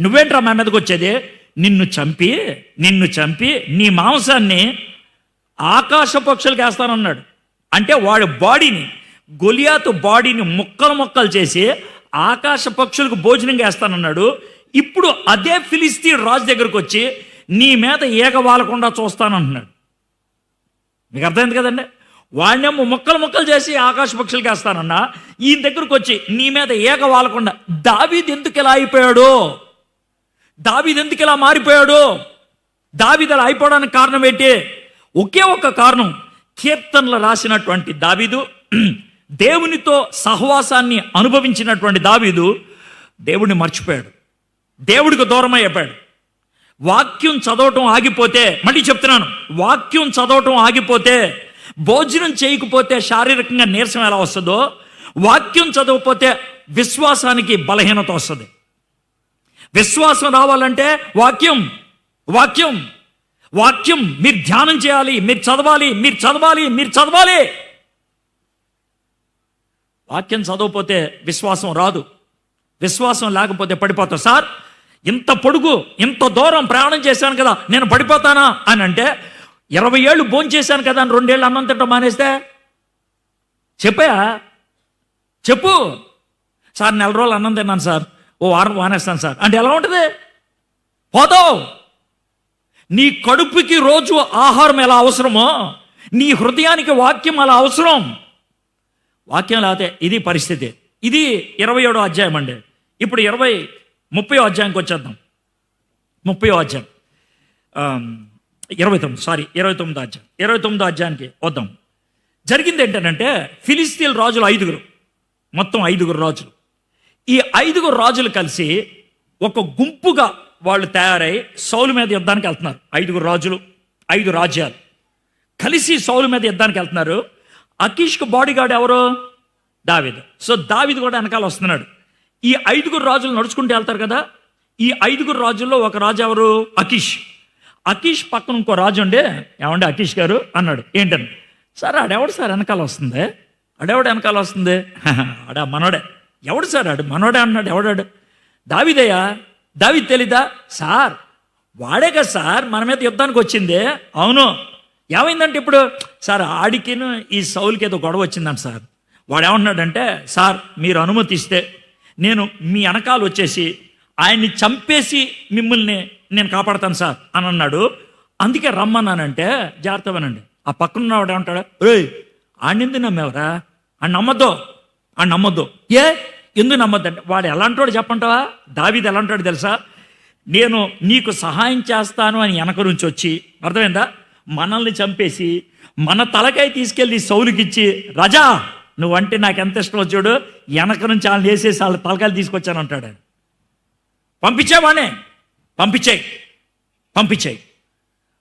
నువ్వేంట్రా మా మీదకి వచ్చేది? నిన్ను చంపి నీ మాంసాన్ని ఆకాశ పక్షులకు వేస్తానన్నాడు. అంటే వాడి బాడీని, గొలియాతు బాడీని ముక్కలు చేసి ఆకాశ పక్షులకు భోజనం వేస్తానన్నాడు. ఇప్పుడు అదే ఫిలిస్తీన్ రాజు దగ్గరకు వచ్చి నీ మీద ఏగ వాలకుండా చూస్తానంటున్నాడు. మీకు అర్థమైంది కదండి? వాడినేమో ముక్కలు చేసి ఆకాశ పక్షులకి వేస్తానన్నా, ఈయన దగ్గరకు వచ్చి నీ మీద ఏగ వాలకుండా. దావీదు ఎందుకు ఇలా అయిపోయాడు? దావీదు ఎందుకు ఇలా మారిపోయాడు? దావీదు అలా అయిపోవడానికి కారణం ఏంటి? ఒకే ఒక కారణం. కీర్తనలు రాసినటువంటి దావీదు, దేవునితో సహవాసాన్ని అనుభవించినటువంటి దావీదు దేవుడిని మర్చిపోయాడు, దేవుడికి దూరం అయిపోయాడు. వాక్యం చదవటం ఆగిపోతే, మళ్ళీ చెప్తున్నాను, వాక్యం చదవటం ఆగిపోతే, భోజనం చేయకపోతే శారీరకంగా నీరసం ఎలా వస్తుందో, వాక్యం చదవకపోతే విశ్వాసానికి బలహీనత వస్తుంది. విశ్వాసం రావాలంటే వాక్యం మీరు ధ్యానం చేయాలి, మీరు చదవాలి. వాక్యం చదవకపోతే విశ్వాసం రాదు. విశ్వాసం లేకపోతే పడిపోతావు. సార్ ఇంత పొడుగు ఇంత దూరం ప్రయాణం చేశాను కదా, నేను పడిపోతానా అని అంటే, 20 ఏళ్ళు భోజనం చేశాను కదా అని 2 ఏళ్ళు అన్నం తింటాం మానేస్తే చెప్పు. సార్ 4 రోజులు అన్నం తిన్నాను సార్, ఓ వారం మానేస్తాను సార్ అంటే ఎలా ఉంటుంది? పోతావు. నీ కడుపుకి రోజు ఆహారం ఎలా అవసరమో, నీ హృదయానికి వాక్యం అలా అవసరం. వాక్యం లేకపోతే ఇది పరిస్థితి. ఇది 27వ అధ్యాయం అండి. ఇప్పుడు 30వ అధ్యాయంకి వచ్చేద్దాం. 30వ అధ్యాయం 29వ అధ్యాయానికి వద్దాం. జరిగింది ఏంటంటే, ఫిలిస్తీన్ రాజులు 5, మొత్తం 5 రాజులు. ఈ 5 రాజులు కలిసి ఒక గుంపుగా వాళ్ళు తయారై సౌలు మీద యుద్ధానికి వెళ్తున్నారు. 5 రాజులు, 5 రాజ్యాలు కలిసి సౌలు మీద యుద్ధానికి వెళ్తున్నారు. అకీష్కు బాడీగార్డ్ ఎవరు? దావీదు. సో దావీదు కూడా వెనకాల వస్తున్నాడు. ఈ 5 రాజులు నడుచుకుంటూ వెళ్తారు కదా. ఈ 5 రాజుల్లో ఒక రాజు ఎవరు? అకీష్. అకీష్ పక్కన ఇంకో రాజు ఉండే, ఏమంటే అకీష్ గారు అన్నాడు. ఏంటని? సార్ ఆడెవడు సార్ వెనకాల వస్తుంది? ఆడెవడు వెనకాల వస్తుంది? ఆడ మనోడే. ఎవడు సార్ ఆడు? మనోడే అన్నాడు. ఎవడాడు? దావీదయ్యా. దావీదు తెలీదా? సార్ వాడే కదా సార్ మన మీద యుద్ధానికి వచ్చింది. అవును. ఏమైందంటే ఇప్పుడు సార్ ఆడికిను ఈ సౌలుకి ఏదో గొడవ వచ్చిందంట సార్. వాడు ఏమన్నాడంటే, సార్ మీరు అనుమతిస్తే నేను మీ వెనకాల వచ్చేసి ఆయన్ని చంపేసి మిమ్మల్ని నేను కాపాడతాను సార్ అని అన్నాడు. అందుకే రమ్మన్నానంటే జాగ్రత్త వినండి. ఆ పక్కనున్నవాడు ఏమంటాడు? ఏయ్ ఆడినింది నమ్మేవరా? అని నమ్మొద్దు. ఎందుకు నమ్మొద్దంటే వాడు ఎలాంటోడు చెప్పంటావా? దావీదు ఎలాంటాడు తెలుసా? నేను నీకు సహాయం చేస్తాను అని వెనక నుంచి వచ్చి, అర్థమైందా, మనల్ని చంపేసి మన తలకాయ తీసుకెళ్ళి సౌలుకిచ్చి, రాజా నువ్వంటే నాకు ఎంత ఇష్టమో చూడు, వెనక నుంచి వాళ్ళని వేసేసి వాళ్ళ తలకాయలు తీసుకొచ్చాను అంటాడు. పంపించేవాడే, పంపించేయి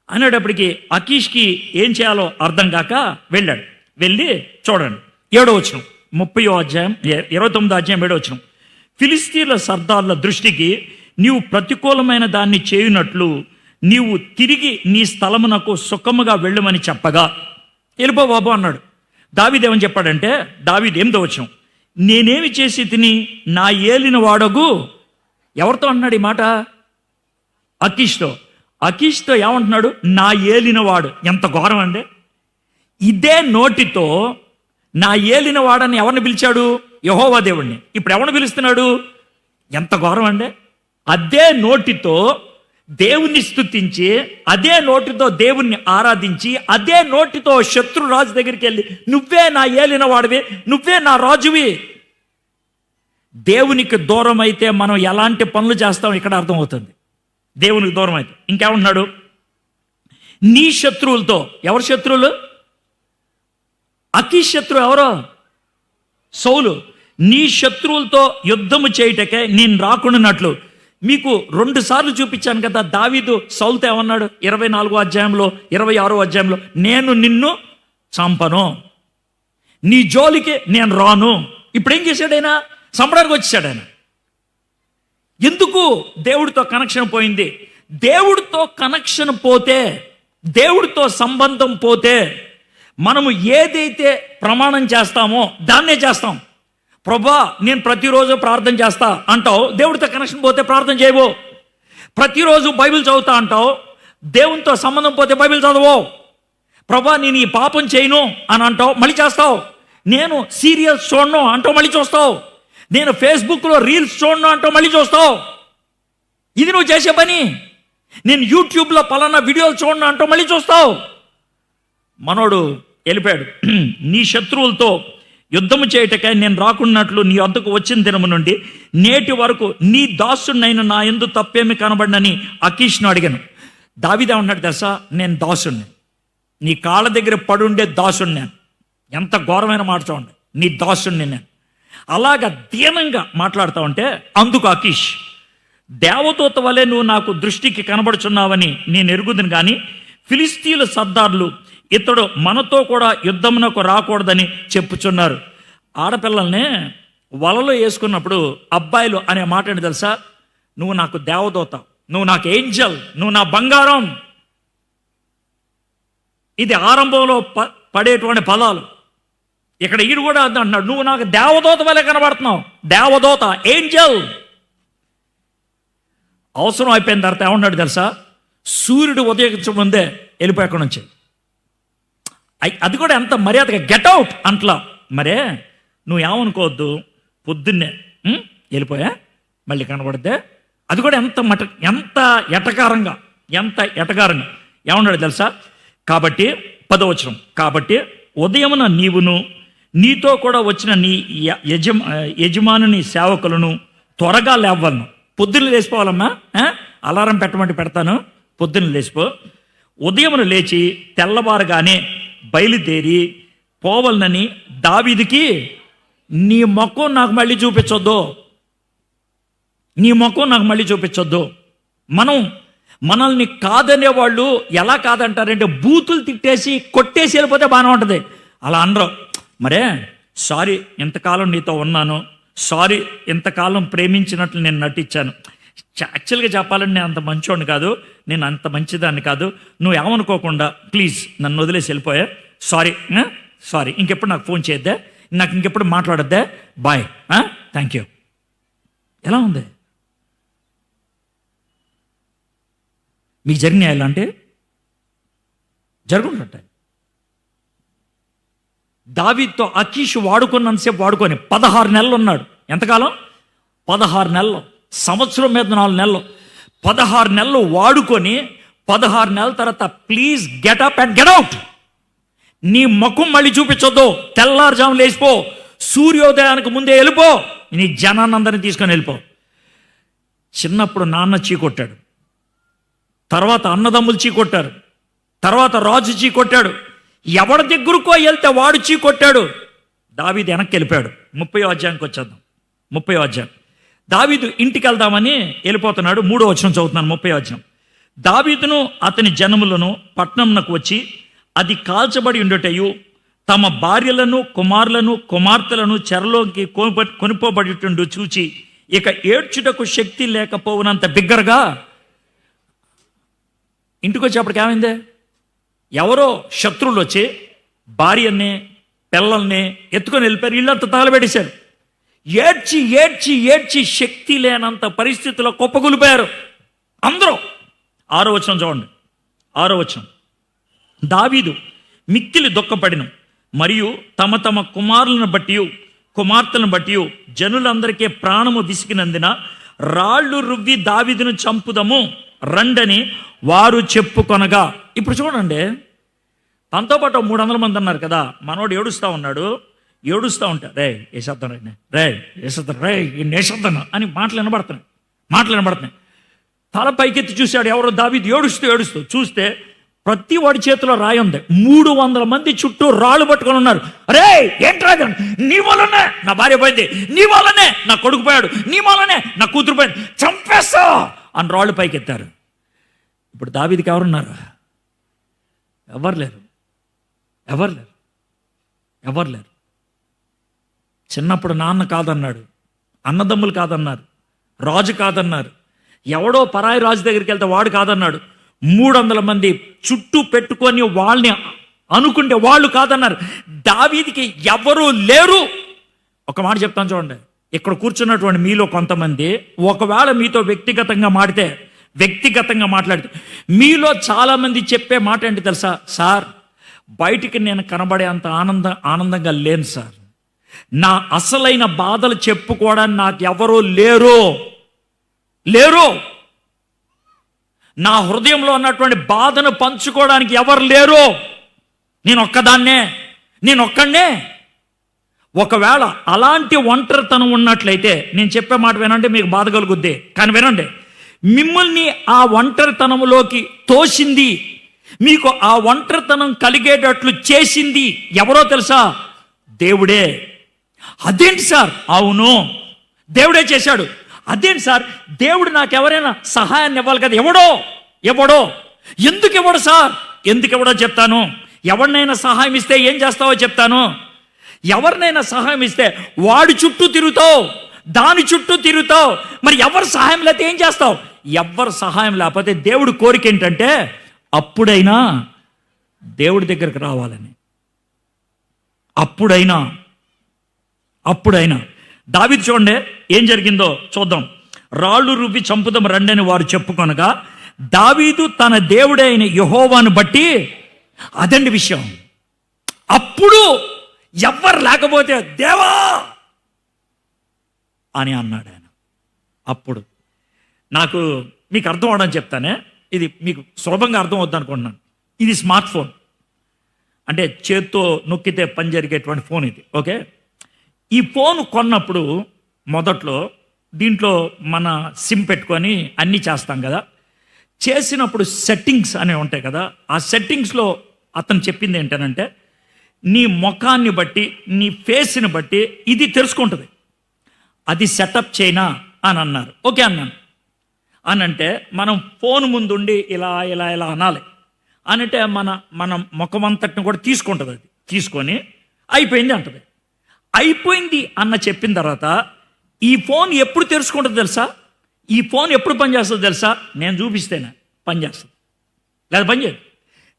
అనేటప్పటికి అకీష్కి ఏం చేయాలో అర్థం కాక వెళ్ళాడు. వెళ్ళి చూడండి 7వ వచనం, 30వ అధ్యాయం 29వ అధ్యాయం 7వ వచనం. ఫిలిస్తీన్ల సర్దార్ల దృష్టికి నీవు ప్రతికూలమైన దాన్ని చేయునట్లు నీవు తిరిగి నీ స్థలమునకు సుఖముగా వెళ్ళమని చెప్పగా, వెళ్ళిపో బాబు అన్నాడు. దావీదు ఏమని చెప్పాడంటే, దావీదు 8వ వచనం, నేనేమి చేసి తిని నా ఏలిన వాడగు. ఎవరితో అన్నాడు ఈ మాట? అకీష్తో ఏమంటున్నాడు? నా ఏలినవాడు. ఎంత ఘోరం అండి! ఇదే నోటితో నా ఏలినవాడని ఎవరిని పిలిచాడు? యెహోవా దేవుణ్ణి. ఇప్పుడు ఎవరిని పిలుస్తున్నాడు? ఎంత ఘోరం అండి! అదే నోటితో దేవుణ్ణి స్తుతించి, అదే నోటితో దేవుణ్ణి ఆరాధించి, అదే నోటితో శత్రు రాజు దగ్గరికి వెళ్ళి, నువ్వే నా ఏలినవాడివి, నువ్వే నా రాజువి. దేవునికి దూరం అయితే మనం ఎలాంటి పనులు చేస్తాం ఇక్కడ అర్థమవుతుంది. దేవునికి దూరం అయితే ఇంకేమంటున్నాడు? నీ శత్రువులతో. ఎవరు శత్రువులు? అకీష్ శత్రువు ఎవరో? సౌలు. నీ శత్రువులతో యుద్ధము చేయుటకే నేను రాకుండానట్లు. మీకు 2 సార్లు చూపించాను కదా దావీదు సౌలుతో ఏమన్నాడు? 24వ అధ్యాయంలో, 26వ అధ్యాయంలో, నేను నిన్ను చంపను, నీ జోలికి నేను రాను. ఇప్పుడు ఏం చేశాడు ఆయన? చంపడానికి వచ్చేసాడు ఆయన. ఎందుకు? దేవుడితో కనెక్షన్ పోయింది. దేవుడితో కనెక్షన్ పోతే, దేవుడితో సంబంధం పోతే, మనము ఏదైతే ప్రమాణం చేస్తామో దాన్నే చేస్తాం. ప్రభా నేను ప్రతిరోజు ప్రార్థన చేస్తా అంటావు, దేవుడితో కనెక్షన్ పోతే ప్రార్థన చేయవు. ప్రతిరోజు బైబిల్ చదువుతా అంటావు, దేవునితో సంబంధం పోతే బైబిల్ చదవో. ప్రభా నేను ఈ పాపం చేయను అని అంటావు, మళ్ళీ చేస్తావు. నేను సీరియల్స్ చూడను అంటావు, మళ్ళీ చూస్తావు. నేను ఫేస్బుక్లో రీల్స్ చూడను అంటావు, మళ్ళీ చూస్తావు. ఇది నువ్వు చేసే పని. నేను యూట్యూబ్లో పలానా వీడియోలు చూడను అంటావు, మళ్ళీ చూస్తావు. మనోడు వెళ్ళిపోయాడు. నీ శత్రువులతో యుద్ధము చేయటకై నేను రాకున్నట్లు నీ వద్దకు వచ్చిన దినము నుండి నేటి వరకు నీ దాసుడినైన నా యందు తప్పేమి కనబడినని అకీష్ను అడిగాను. దావీదు ఏమన్నాడు తెలుసా? నేను దాసుడిని, నీ కాళ్ళ దగ్గర పడుండే దాసుడిని నేను. ఎంత ఘోరమైన మాట చూడండి, నీ దాసుడిని నేను. అలాగా దీనంగా మాట్లాడుతూ ఉంటే అందుకు అకీష్, దేవదూత వలె నువ్వు నాకు దృష్టికి కనబడుచున్నావని నేను ఎరుగుదును, కానీ ఫిలిస్తీన్ల సర్దార్లు ఇతడు మనతో కూడా యుద్ధమునకు రాకూడదని చెప్పుచున్నారు. ఆడపిల్లల్ని వలలో వేసుకున్నప్పుడు అబ్బాయిలు అనే మాట ఏంటి తెలుసా? నువ్వు నాకు దేవదూత, నువ్వు నాకు ఏంజల్, నువ్వు నా బంగారం. ఇది ఆరంభంలో పడేటువంటి పదాలు. ఇక్కడ ఈడు కూడా అంటున్నాడు, నువ్వు నాకు దేవదూత వలె కనబడుతున్నావు. దేవదూత, ఏంజల్. అవసరం అయిపోయిన తర్వాత ఏమన్నాడు తెలుసా? సూర్యుడు ఉదయించ ముందే వెళ్ళిపోయి అక్కడి నుంచి. అది కూడా ఎంత మర్యాదగా గెట్అవుట్ అంట్లా. మరే నువ్వు ఏమనుకోవద్దు, పొద్దున్నే వెళ్ళిపోయా మళ్ళీ కనబడితే. అది కూడా ఎంత ఎటకారంగా ఏమన్నాడు తెలుసా? కాబట్టి 10వ వచనం, కాబట్టి ఉదయమున నీవును నీతో కూడా వచ్చిన నీ యజమానుని సేవకులను త్వరగా లేవలను. పొద్దున్న లేచిపోవాలమ్మా, అలారం పెట్టమంటే పెడతాను. పొద్దున్న లేచిపో. ఉదయమున లేచి తెల్లవారుగానే బయలుదేరి పోవలనని దావీదుకి, నీ ముఖం నాకు మళ్ళీ చూపించొద్దు. మనల్ని కాదనే వాళ్ళు ఎలా కాదంటారంటే బూతులు తిట్టేసి కొట్టేసి వెళ్ళిపోతే బాగానే ఉంటుంది. అలా అనరు. మరే సారీ, ఇంతకాలం నీతో ఉన్నాను, సారీ, ఇంతకాలం ప్రేమించినట్లు నేను నటించాను. యాక్చువల్గా చెప్పాలంటే నేను అంత మంచోడిని కాదు, నేను అంత మంచిదాన్ని కాదు, నువ్వు ఏమనుకోకుండా ప్లీజ్ నన్ను వదిలేసి వెళ్ళిపోయా. సారీ, సారీ, ఇంకెప్పుడు నాకు ఫోన్ చేయొద్దే, నాకు ఇంకెప్పుడు మాట్లాడొద్దే, బాయ్, థ్యాంక్ యూ. ఎలా ఉంది? మీకు జరిగినాయి ఇలాంటి? జరుగుతుంటాయి. దావీదుతో అకీషు వాడుకున్నంతసేపు వాడుకొని 16 నెలలు ఉన్నాడు. ఎంతకాలం? 16 నెలలు. సంవత్సరం మీద 4 నెలలు. 16 నెలలు వాడుకొని 16 నెలల తర్వాత please get up and get out. నీ ముఖం మళ్ళీ చూపించొద్దు, తెల్లారుజాము లేచిపో, సూర్యోదయానికి ముందే వెళ్ళిపో, నీ జనాన్నందరినీ తీసుకొని వెళ్ళిపో. చిన్నప్పుడు నాన్న చీకొట్టాడు, తర్వాత అన్నదమ్ములు చీకొట్టారు, తర్వాత రాజు చీకొట్టాడు, ఎవరి దగ్గరకో వెళ్తే వాడు చీకొట్టాడు. దావీదు వెనక్కి వెళ్ళిపోయాడు. 30వ అధ్యాయానికి వచ్చేద్దాం. 30వ అధ్యాయం. దావీదు ఇంటికి వెళ్దామని వెళ్ళిపోతున్నాడు. 3వ వచనం చదువుతున్నాను. 30వ అధ్యాయం. దావీదును అతని జనములను పట్టణంనకు వచ్చి అది కాల్చబడి ఉండుటయు తమ భార్యలను కుమారులను కుమార్తెలను చెరలోకి కొనిపోబడిటుండు చూచి ఇక ఏడ్చుటకు శక్తి లేకపోవునంత బిగ్గరగా ఇంటికి వచ్చేప్పటికి ఏమైందే? ఎవరో శత్రువులు వచ్చి భార్యని పిల్లల్ని ఎత్తుకొని వెళ్ళిపోయారు. ఇల్లంతా తగలబెట్టేశారు. ఏడ్చి ఏడ్చి ఏడ్చి శక్తి లేనంత పరిస్థితుల్లో కుప్పకూలిపోయారు అందరూ. 6వ వచనం చూడండి. 6వ వచనం. దావీదు మిక్కిలి దుఃఖపడిను మరియు తమ తమ కుమారులను బట్టి కుమార్తెలను బట్టి జనులందరికీ ప్రాణము విసిగినందున రాళ్ళు రువ్వి దావీదును చంపుదము రండని వారు చెప్పుకొనగా. ఇప్పుడు చూడండి, తనతో పాటు 300 మంది అన్నారు కదా. మనోడు ఏడుస్తూ ఉన్నాడు. ఏడుస్తూ ఉంటా, రే వేసేద్దాం, రే వేసేద్దాం, రే వేసేద్దాను అని మాటలు వినబడుతున్నాయి. తల పైకెత్తి చూశాడు. ఎవరో దావీదు ఏడుస్తూ చూస్తే ప్రతి వాడి చేతిలో రాయి ఉంది. 300 మంది చుట్టూ రాళ్ళు పట్టుకొని ఉన్నారు. రే ఏంట్రా, నీ వల్లనే నా భార్య పోయింది, నీ వల్లనే నా కొడుకు పోయాడు, నీ వల్లనే నా కూతురు పోయింది, చంపేస్తా అని రాళ్ళు పైకెత్తారు. ఇప్పుడు దావీదుకి ఎవరున్నారు? ఎవరు లేరు. చిన్నప్పుడు నాన్న కాదన్నాడు, అన్నదమ్ములు కాదన్నారు, రాజు కాదన్నారు, ఎవడో పరాయి రాజు దగ్గరికి వెళ్తే వాడు కాదన్నాడు. 300 మంది చుట్టూ పెట్టుకొని వాళ్ళని అనుకుంటే వాళ్ళు కాదన్నారు. దావీదుకి ఎవరు లేరు. ఒక మాట చెప్తాను చూడండి. ఇక్కడ కూర్చున్నటువంటి మీలో కొంతమంది ఒకవేళ మీతో వ్యక్తిగతంగా మాట్లాడితే మీలో చాలామంది చెప్పే మాట ఏంటి తెలుసా? సార్, బయటికి నేను కనబడే అంత ఆనందంగా లేను సార్, నా అసలైన బాధలు చెప్పుకోవడానికి నాకు ఎవరూ లేరు, నా హృదయంలో ఉన్నటువంటి బాధను పంచుకోవడానికి ఎవరు లేరు, నేను ఒక్కడనే. ఒకవేళ అలాంటి ఒంటరితనం ఉన్నట్లయితే నేను చెప్పే మాట వినండి, మీకు బాధ కలుగుద్ది. కానీ వినండి, మిమ్మల్ని ఆ ఒంటరితనంలోకి తోసింది, మీకు ఆ ఒంటరితనం కలిగేటట్లు చేసింది ఎవరో తెలుసా? దేవుడే. అదేంటి సార్? అవును, దేవుడే చేశాడు. అదేంటి సార్? దేవుడు నాకు ఎవరైనా సహాయాన్ని ఇవ్వాలి కదా. ఎవడో ఎందుకు ఇవ్వడు సార్? ఎందుకు ఇవ్వడో చెప్తాను. ఎవరినైనా సహాయం ఇస్తే ఏం చేస్తావో చెప్తాను. ఎవరినైనా సహాయం ఇస్తే వాడి చుట్టూ తిరుగుతావు, దాని చుట్టూ తిరుగుతావు. మరి ఎవరు సహాయం లేకపోతే ఏం చేస్తావు? ఎవరు సహాయం లేకపోతే దేవుడి కోరిక ఏంటంటే అప్పుడైనా దేవుడి దగ్గరికి రావాలని. అప్పుడైనా దావీదు చూడండి ఏం జరిగిందో చూద్దాం. రాళ్ళు రువ్వి చంపుదాం రండని వారు చెప్పుకొనగా దావీదు తన దేవుడైన యెహోవాను బట్టి, అదండి విషయం. అప్పుడు ఎవ్వరు లేకపోతే దేవా అని అన్నాడు ఆయన. అప్పుడు నాకు మీకు అర్థం అవడానికి చెప్తానే, ఇది మీకు సులభంగా అర్థం అవుద్ది అనుకుంటున్నాను. ఇది స్మార్ట్ ఫోన్, అంటే చేత్తో నొక్కితే పని జరిగేటువంటి ఫోన్ ఇది. ఓకే, ఈ ఫోన్ కొన్నప్పుడు మొదట్లో దీంట్లో మన సిమ్ పెట్టుకొని అన్నీ చేస్తాం కదా. చేసినప్పుడు సెట్టింగ్స్ అనేవి ఉంటాయి కదా. ఆ సెట్టింగ్స్లో అతను చెప్పింది ఏంటనంటే, నీ ముఖాన్ని బట్టి నీ ఫేస్ని బట్టి ఇది తెలుసుకుంటుంది, అది సెటప్ చేయనా అని అన్నారు. ఓకే అన్నాను. అనంటే మనం ఫోన్ ముందుండి ఇలా ఇలా ఇలా అనాలి అనంటే మన ముఖం అంతటిని కూడా తీసుకుంటుంది. అది తీసుకొని అయిపోయింది అంటది. అయిపోయింది అన్న చెప్పిన తర్వాత ఈ ఫోన్ ఎప్పుడు తెరుచుకుంటుంది తెలుసా? ఈ ఫోన్ ఎప్పుడు పనిచేస్తుందో తెలుసా? నేను చూపిస్తేనే పనిచేస్తుంది, లేదా పనిచేయదు.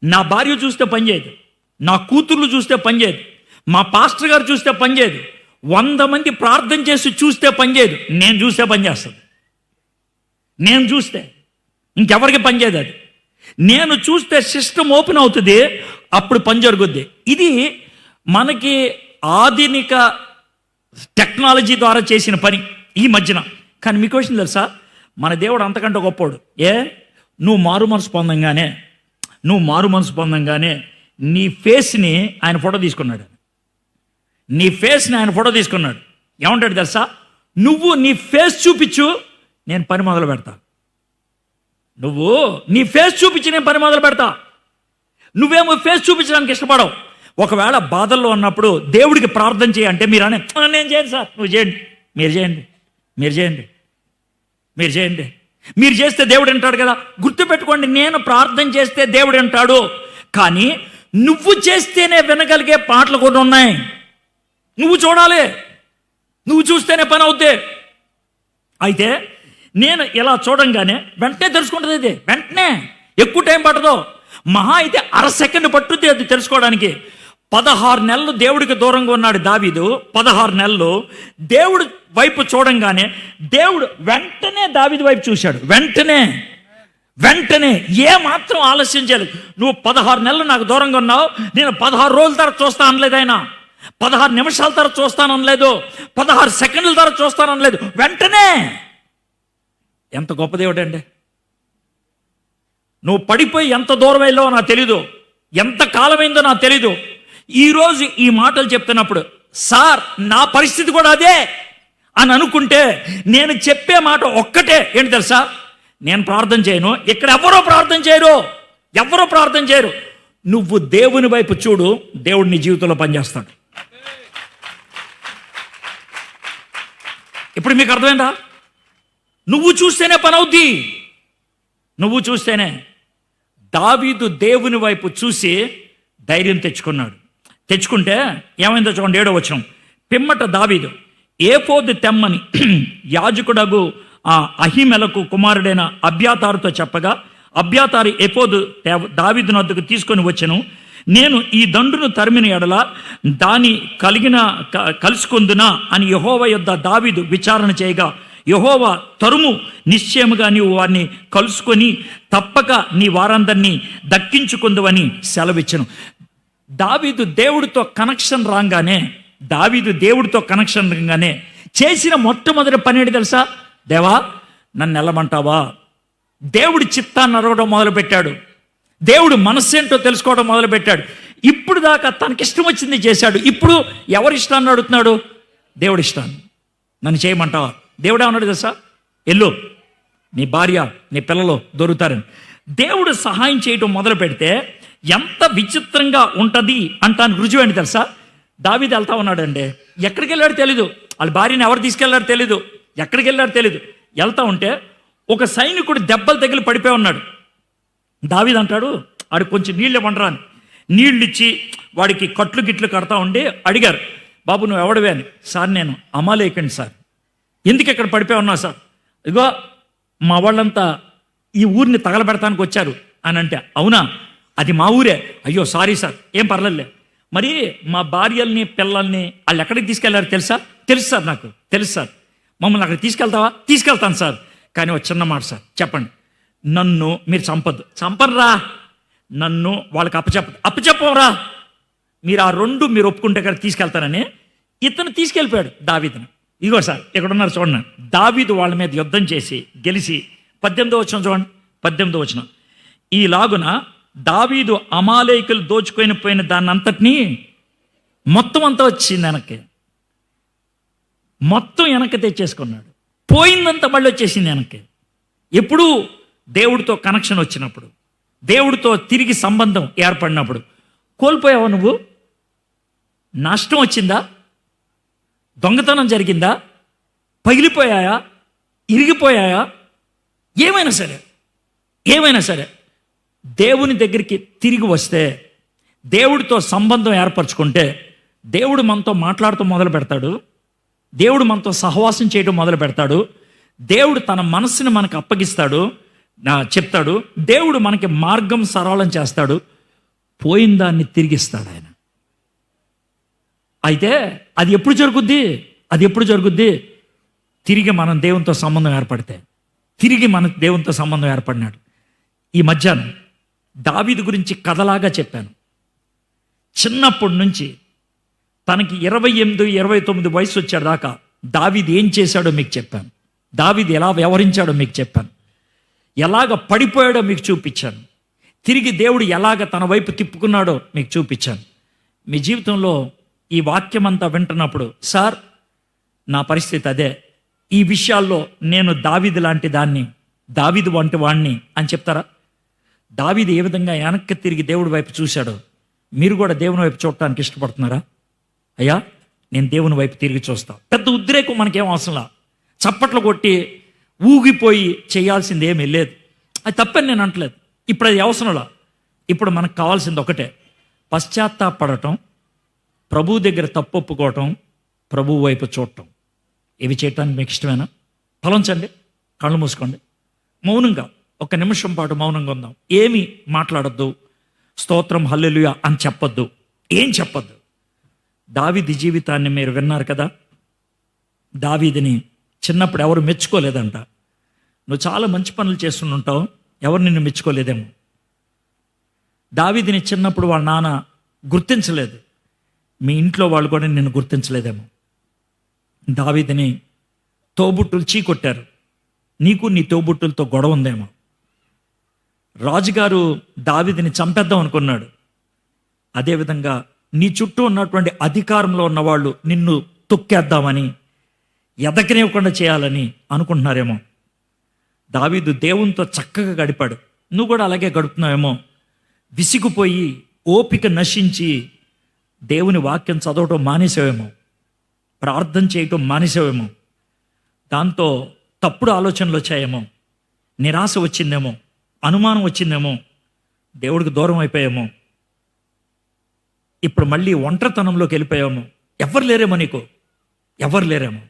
నా భార్య చూస్తే పనిచేయదు, నా కూతుర్లు చూస్తే పనిచేయదు, మా పాస్టర్ గారు చూస్తే పనిచేయదు, 100 మంది ప్రార్థన చేసి చూస్తే పనిచేయదు. నేను చూస్తే పనిచేస్తుంది. నేను చూస్తే ఇంకెవరికి పనిచేయదు. అది నేను చూస్తే సిస్టమ్ ఓపెన్ అవుతుంది, అప్పుడు పని జరుగుద్ది. ఇది మనకి ఆధునిక టెక్నాలజీ ద్వారా చేసిన పని ఈ మధ్యన. కానీ మీకు క్వశ్చన్ తెలుసా? మన దేవుడు అంతకంటే గొప్పోడు. నువ్వు మారు మనసు పొందంగానే నీ ఫేస్ని ఆయన ఫోటో తీసుకున్నాడు. నీ ఫేస్ని ఆయన ఫోటో తీసుకున్నాడు. ఏమంటాడు తెలుసా? నువ్వు నీ ఫేస్ చూపించు, నేను పని మొదలు పెడతా. నువ్వు నీ ఫేస్ చూపించి నేను పని మొదలు పెడతా. నువ్వేమో ఫేస్ చూపించడానికి ఇష్టపడవు. ఒకవేళ బాధల్లో ఉన్నప్పుడు దేవుడికి ప్రార్థన చేయంటే మీరు నేను చేయను సార్, నువ్వు చేయండి, మీరు చేయండి. మీరు చేస్తే దేవుడు అంటాడు కదా. గుర్తుపెట్టుకోండి, నేను ప్రార్థన చేస్తే దేవుడు అంటాడు. కానీ నువ్వు చేస్తేనే వినగలిగే పాటలు కొన్ని ఉన్నాయి. నువ్వు చూడాలి, నువ్వు చూస్తేనే పని అవుతే. అయితే నేను ఇలా చూడంగానే వెంటనే తెలుసుకుంటుంది. ఇది వెంటనే ఎక్కువ టైం పట్టదు, మహా అయితే 1/2 సెకండ్ పట్టుద్ది అది తెలుసుకోవడానికి. 16 నెలలు దేవుడికి దూరంగా ఉన్నాడు దావీదు. 16 నెలలు దేవుడు వైపు చూడంగానే దేవుడు వెంటనే దావీదు వైపు చూశాడు. వెంటనే ఏమాత్రం ఆలస్యం చేయలేదు. నువ్వు 16 నెలలు నాకు దూరంగా ఉన్నావు, నేను 16 రోజుల తర్వాత చూస్తాను అనలేదు ఆయన. 16 నిమిషాల తర్వాత చూస్తాను అనలేదు, 16 సెకండ్ల తర్వాత చూస్తాను అనలేదు. వెంటనే. ఎంత గొప్ప దేవుడు అండి! నువ్వు పడిపోయి ఎంత దూరం వెళ్ళావో నాకు తెలీదు, ఎంత కాలమైందో నాకు తెలీదు. ఈరోజు ఈ మాటలు చెప్తున్నప్పుడు సార్ నా పరిస్థితి కూడా అదే అని అనుకుంటే నేను చెప్పే మాట ఒక్కటే, ఏంటి తెలుసా? నేను ప్రార్థన చేయను, ఇక్కడ ఎవరో ప్రార్థన చేయరు. నువ్వు దేవుని వైపు చూడు, దేవుడు నీ జీవితంలో పనిచేస్తాడు. ఇప్పుడు మీకు అర్థమైందా? నువ్వు చూస్తేనే పని అవుద్ది. నువ్వు చూస్తేనే. దావీదు దేవుని వైపు చూసి ధైర్యం తెచ్చుకుంటే ఏమైందో చూడండి. 7వ వచనం. పిమ్మట దావీదు ఏఫోదు తెమ్మని యాజకుడగు అహీమెలకు కుమారుడైన అబ్యాతారుతో చెప్పగా, అబ్యాతారు ఏఫోదు దావీదు వద్దకు తీసుకొని వచ్చెను. నేను ఈ దండును తరిమిన ఎడల దాని కలుసుకొందునా అని యెహోవా యొద్ద దావీదు విచారణ చేయగా, యెహోవా తరుము, నిశ్చయముగా నీవు వారిని కలుసుకొని తప్పక నీ వారందరినీ దక్కించుకుందువని సెలవిచ్చెను. దావీదు దేవుడితో కనెక్షన్ రాగానే చేసిన మొట్టమొదటి పని ఏంటి తెలుసా? దేవా నన్ను వెళ్ళమంటావా? దేవుడి చిత్తాన్ని అడగడం మొదలుపెట్టాడు. దేవుడు మనస్సేంటో తెలుసుకోవడం మొదలుపెట్టాడు. ఇప్పుడు దాకా తనకిష్టం వచ్చింది చేశాడు. ఇప్పుడు ఎవరి ఇష్టాన్ని అడుగుతున్నాడు? దేవుడి ఇష్టాన్ని. నన్ను చేయమంటావా? దేవుడు ఏమన్నాడు తెలుసా? ఎల్లు, నీ భార్య నీ పిల్లలు దొరుకుతారని. దేవుడు సహాయం చేయడం మొదలు పెడితే ఎంత విచిత్రంగా ఉంటుంది అంటానికి రుజువు ఏంటి తెలుసా? దావీదు వెళ్తా ఉన్నాడండి, ఎక్కడికి వెళ్ళాడు తెలీదు, వాళ్ళ భార్యని ఎవరు తీసుకెళ్లాడు తెలీదు, ఎక్కడికి వెళ్ళాడు తెలీదు. వెళ్తా ఉంటే ఒక సైనికుడు దెబ్బలు తగిలి పడిపోయి ఉన్నాడు. దావీదు అంటాడు, వాడికి కొంచెం నీళ్ళు ఇవ్వండిరా అని. నీళ్ళు ఇచ్చి వాడికి కట్లు గిట్లు కడతా ఉండి అడిగారు, బాబు నువ్వు ఎవడవే అని. సార్ నేను అమాలేకండి సార్. ఎందుకు ఇక్కడ పడిపోయి ఉన్నా సార్? ఇగో మా వాళ్ళంతా ఈ ఊరిని తగలబెడతానికి వచ్చారు అని అంటే, అవునా, అది మా ఊరే. అయ్యో సారీ సార్, ఏం పర్లేదులే. మరి మా భార్యల్ని పిల్లల్ని వాళ్ళు ఎక్కడికి తీసుకెళ్లారు తెలుసా? తెలుసు సార్, నాకు తెలుసు సార్. మమ్మల్ని అక్కడికి తీసుకెళ్తావా? తీసుకెళ్తాను సార్. కానీ ఒక చిన్న మాట సార్, చెప్పండి. నన్ను మీరు చంపనరా, నన్ను వాళ్ళకి అప్పచెప్పవరా. మీరు ఆ 2 మీరు ఒప్పుకుంటే కదా తీసుకెళ్తానని ఇతను తీసుకెళ్ళిపోయాడు దావీదును. ఇగో సార్ ఇక్కడ ఉన్నారు చూడండి. దావీదు వాళ్ళ మీద యుద్ధం చేసి గెలిచి 18వ వచనం చూడండి. 18వ వచనం. ఈలాగున దావీదు అమాలేకులు దోచుకొని పోయిన దాన్ని అంతటినీ మొత్తం అంతా వచ్చింది వెనక్కి, మొత్తం వెనక్కి తెచ్చేసుకున్నాడు. పోయిందంతా మళ్ళీ వచ్చేసింది వెనక్కి. ఎప్పుడు? దేవుడితో కనెక్షన్ వచ్చినప్పుడు, దేవుడితో తిరిగి సంబంధం ఏర్పడినప్పుడు. కోల్పోయావా నువ్వు? నష్టం వచ్చిందా? దొంగతనం జరిగిందా? పగిలిపోయాయా? ఇరిగిపోయాయా? ఏమైనా సరే దేవుని దగ్గరికి తిరిగి వస్తే, దేవుడితో సంబంధం ఏర్పరచుకుంటే దేవుడు మనతో మాట్లాడుతూ మొదలు పెడతాడు. దేవుడు మనతో సహవాసం చేయడం మొదలు పెడతాడు. దేవుడు తన మనస్సుని మనకు అప్పగిస్తాడు, చెప్తాడు. దేవుడు మనకి మార్గం సరళం చేస్తాడు, పోయిన దాన్ని తిరిగిస్తాడు ఆయన. అయితే అది ఎప్పుడు జరుగుద్ది? తిరిగి మనం దేవునితో సంబంధం ఏర్పడితే. తిరిగి మన దేవునితో సంబంధం ఏర్పడినాడు. ఈ మధ్యాహ్నం దావీదు గురించి కథలాగా చెప్పాను. చిన్నప్పటి నుంచి తనకి 28, 29 వయసు వచ్చాడు దాకా దావీదు ఏం చేశాడో మీకు చెప్పాను. దావీదు ఎలా వ్యవహరించాడో మీకు చెప్పాను. ఎలాగ పడిపోయాడో మీకు చూపించాను. తిరిగి దేవుడు ఎలాగ తన వైపు తిప్పుకున్నాడో మీకు చూపించాను. మీ జీవితంలో ఈ వాక్యం అంతా వింటున్నప్పుడు, సార్ నా పరిస్థితి అదే, ఈ విషయాల్లో నేను దావీదు లాంటి దాన్ని, దావీదు వంటి వాణ్ణి అని చెప్తారా? దావీదు ఏ విధంగా వెనక్కి తిరిగి దేవుడి వైపు చూశాడో మీరు కూడా దేవుని వైపు చూడటానికి ఇష్టపడుతున్నారా? అయ్యా నేను దేవుని వైపు తిరిగి చూస్తా. పెద్ద ఉద్రేకం మనకేం అవసరంలా, చప్పట్లు కొట్టి ఊగిపోయి చేయాల్సింది ఏమీ లేదు. అది తప్పని నేను అంటలేదు. ఇప్పుడు అది అవసరంలా. ఇప్పుడు మనకు కావాల్సింది ఒకటే, పశ్చాత్తాపడటం, ప్రభు దగ్గర తప్పు ఒప్పుకోవటం, ప్రభు వైపు చూడటం. ఇవి చేయటానికి మీకు ఇష్టమేనా? తలంచండి, కళ్ళు మూసుకోండి, మౌనంగా 1 నిమిషం పాటు మౌనంగా ఉందాం. ఏమి మాట్లాడద్దు, స్తోత్రం హల్లెలూయా అని చెప్పొద్దు, ఏం చెప్పొద్దు. దావీదు జీవితాన్ని మీరు విన్నారు కదా. దావీదుని చిన్నప్పుడు ఎవరు మెచ్చుకోలేదంట. నువ్వు చాలా మంచి పనులు చేస్తుంటావు, ఎవరు నిన్ను మెచ్చుకోలేదేమో. దావీదుని చిన్నప్పుడు వాళ్ళ నాన్న గుర్తించలేదు, మీ ఇంట్లో వాళ్ళు కూడా నిన్ను గుర్తించలేదేమో. దావీదుని తోబుట్టులు చీకొట్టారు, నీకు నీ తోబుట్టులతో గొడవ ఉందేమో. రాజుగారు దావీదుని చంపేద్దాం అనుకున్నాడు. అదేవిధంగా నీ చుట్టూ ఉన్నటువంటి అధికారంలో ఉన్నవాళ్ళు నిన్ను తొక్కేద్దామని, ఎదకనివ్వకుండా చేయాలని అనుకుంటున్నారేమో. దావీదు దేవునితో చక్కగా గడిపాడు. నువ్వు కూడా అలాగే గడుపుతున్నావేమో. విసిగిపోయి ఓపిక నశించి దేవుని వాక్యం చదవటం మానేసావేమో, ప్రార్థన చేయటం మానేసావేమో. దాంతో తప్పుడు ఆలోచనలు వచ్చాయేమో, నిరాశ వచ్చిందేమో, అనుమానం వచ్చిందేమో, దేవుడికి దూరం అయిపోయామో. ఇప్పుడు మళ్ళీ ఒంటరితనంలోకి వెళ్ళిపోయామో. ఎవరు లేరేమో, నీకు ఎవరు లేరేమో.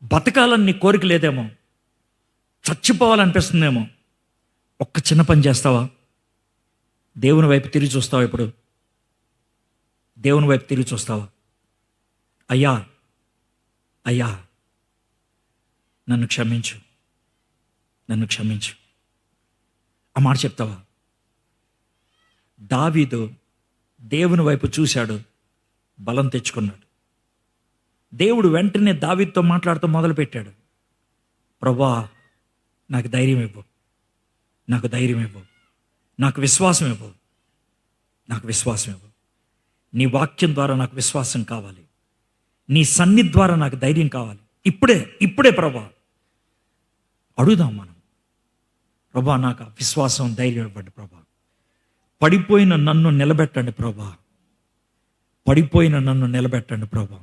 బతకాలని నీ కోరిక లేదేమో, చచ్చిపోవాలనిపిస్తుందేమో. ఒక్క చిన్న పని చేస్తావా? దేవుని వైపు తిరిగి చూస్తావా? ఇప్పుడు దేవుని వైపు తిరిగి చూస్తావా? అయ్యా అయ్యా నన్ను క్షమించు, నన్ను క్షమించు, ఆ మాట చెప్తావా? దావీదు దేవుని వైపు చూశాడు, బలం తెచ్చుకున్నాడు. దేవుడు వెంటనే దావీదుతో మాట్లాడుతూ మొదలుపెట్టాడు. ప్రభువా నాకు ధైర్యం ఇవ్వు, నాకు ధైర్యం ఇవ్వు, నాకు విశ్వాసం ఇవ్వు, నాకు విశ్వాసం ఇవ్వు. నీ వాక్యం ద్వారా నాకు విశ్వాసం కావాలి, నీ సన్నిధి ద్వారా నాకు ధైర్యం కావాలి. ఇప్పుడే ప్రభువా అడుగుదాం మనం. ప్రభువా నాకు విశ్వాసం, ధైర్యం ఇవ్వండి ప్రభువా. పడిపోయిన నన్ను నిలబెట్టండి ప్రభువా, పడిపోయిన నన్ను నిలబెట్టండి ప్రభువా.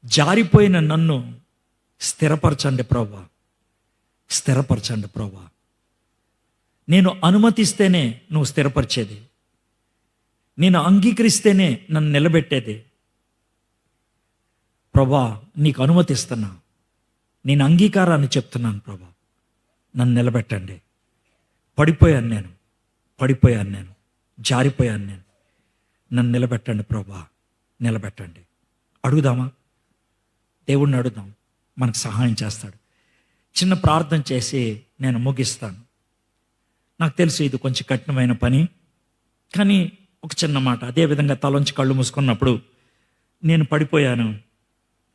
జారిపోయిన నన్ను స్థిరపరచండి ప్రభువా, స్థిరపరచండి ప్రభువా. నేను అనుమతిస్తేనే నువ్వు స్థిరపరిచేది, నేను అంగీకరిస్తేనే నన్ను నిలబెట్టేది. ప్రభువా నీకు అనుమతిస్తున్నా, నేను అంగీకారాన్ని చెప్తున్నాను ప్రభువా, నన్ను నిలబెట్టండి. పడిపోయాను నేను, జారిపోయాను నేను, నన్ను నిలబెట్టండి ప్రభువా, నిలబెట్టండి. అడుగుదామా? దేవుణ్ణి అడుగుదాం, మనకు సహాయం చేస్తాడు. చిన్న ప్రార్థన చేసి నేను ముగిస్తాను. నాకు తెలుసు ఇది కొంచెం కఠినమైన పని, కానీ ఒక చిన్న మాట. అదేవిధంగా తలంచి కళ్ళు మూసుకున్నప్పుడు నేను పడిపోయాను.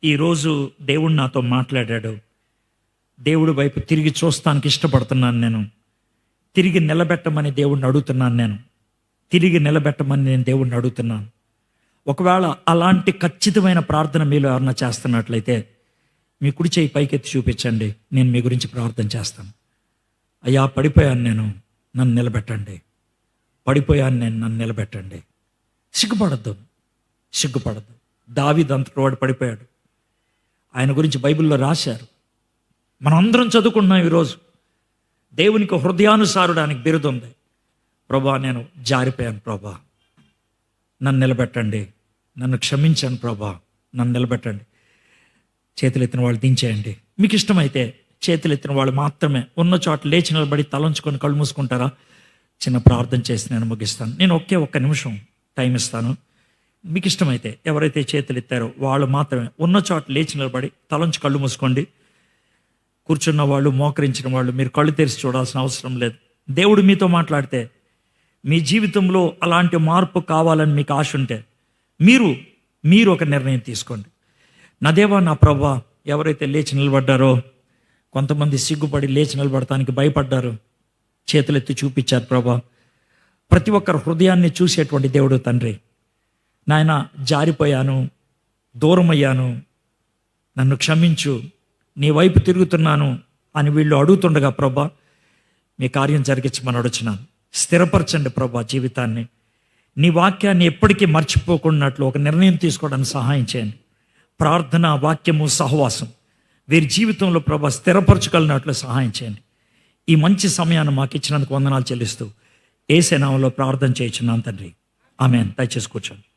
ఈరోజు దేవుడు నాతో మాట్లాడాడు. దేవుడి వైపు తిరిగి చూస్తానికి ఇష్టపడుతున్నాను నేను. తిరిగి నిలబెట్టమని దేవుడిని అడుగుతున్నాను నేను. తిరిగి నిలబెట్టమని నేను దేవుడిని అడుగుతున్నాను. ఒకవేళ అలాంటి ఖచ్చితమైన ప్రార్థన మీలో ఎవరన్నా చేస్తున్నట్లయితే మీ కుడి చేయి పైకెత్తి చూపించండి, నేను మీ గురించి ప్రార్థన చేస్తాను. అయ్యా పడిపోయాను నేను, నన్ను నిలబెట్టండి. పడిపోయాను నేను, నన్ను నిలబెట్టండి. సిగ్గుపడద్దు. దావీదు అంతటి వాడు పడిపోయాడు. ఆయన గురించి బైబిల్లో రాశారు, మనందరం చదువుకుంటున్నాం. ఈరోజు దేవునికి హృదయానుసారుడానికి బిరుదుంది. ప్రభా నేను జారిపోయాను ప్రభా, నన్ను నిలబెట్టండి, నన్ను క్షమించండి ప్రభా, నన్ను నిలబెట్టండి. చేతులు ఎత్తిన వాళ్ళు దించేయండి. మీకు ఇష్టమైతే చేతులు ఎత్తిన వాళ్ళు మాత్రమే ఉన్న చోట లేచి నిలబడి తలంచుకొని కళ్ళు మూసుకుంటారా? చిన్న ప్రార్థన చేసి నేను ముగిస్తాను. నేను ఒక్క నిమిషం టైం ఇస్తాను. మీకు ఇష్టమైతే ఎవరైతే చేతులు ఎత్తారో వాళ్ళు మాత్రమే ఉన్న చోట లేచి నిలబడి తలంచి కళ్ళు మూసుకోండి. కూర్చున్న వాళ్ళు, మోకరించిన వాళ్ళు మీరు కళ్ళు తెరిచి చూడాల్సిన అవసరం లేదు. దేవుడు మీతో మాట్లాడితే, మీ జీవితంలో అలాంటి మార్పు కావాలని మీకు ఆశ ఉంటే మీరు ఒక నిర్ణయం తీసుకోండి. నా దేవా, నా ప్రభువా, ఎవరైతే లేచి నిలబడ్డారో, కొంతమంది సిగ్గుపడి లేచి నిలబడటానికి భయపడ్డారు, చేతులెత్తి చూపించారు ప్రభా. ప్రతి ఒక్కరు హృదయాన్ని చూసేటువంటి దేవుడు తండ్రి. నాయన, జారిపోయాను, దూరమయ్యాను, నన్ను క్షమించు, నీ వైపు తిరుగుతున్నాను అని వీళ్ళు అడుగుతుండగా ప్రభా, మీ కార్యం జరిగించమని అడుగుచున్నాను. స్థిరపరచండి ప్రభా జీవితాన్ని. నీ వాక్యాన్ని ఎప్పటికీ మర్చిపోకున్నట్లు ఒక నిర్ణయం తీసుకోవడానికి సహాయం చేయండి. ప్రార్థన, వాక్యము, సహవాసం వీరి జీవితంలో ప్రభా స్థిరపరచగలిగినట్లు సహాయం చేయండి. ఈ మంచి సమయాన్ని మాకు ఇచ్చినందుకు వందనాలు చెల్లిస్తూ యేసు నామములో ప్రార్థన చేయుచున్నాను తండ్రి. ఆమేన్. దయచేసి కూర్చోండి.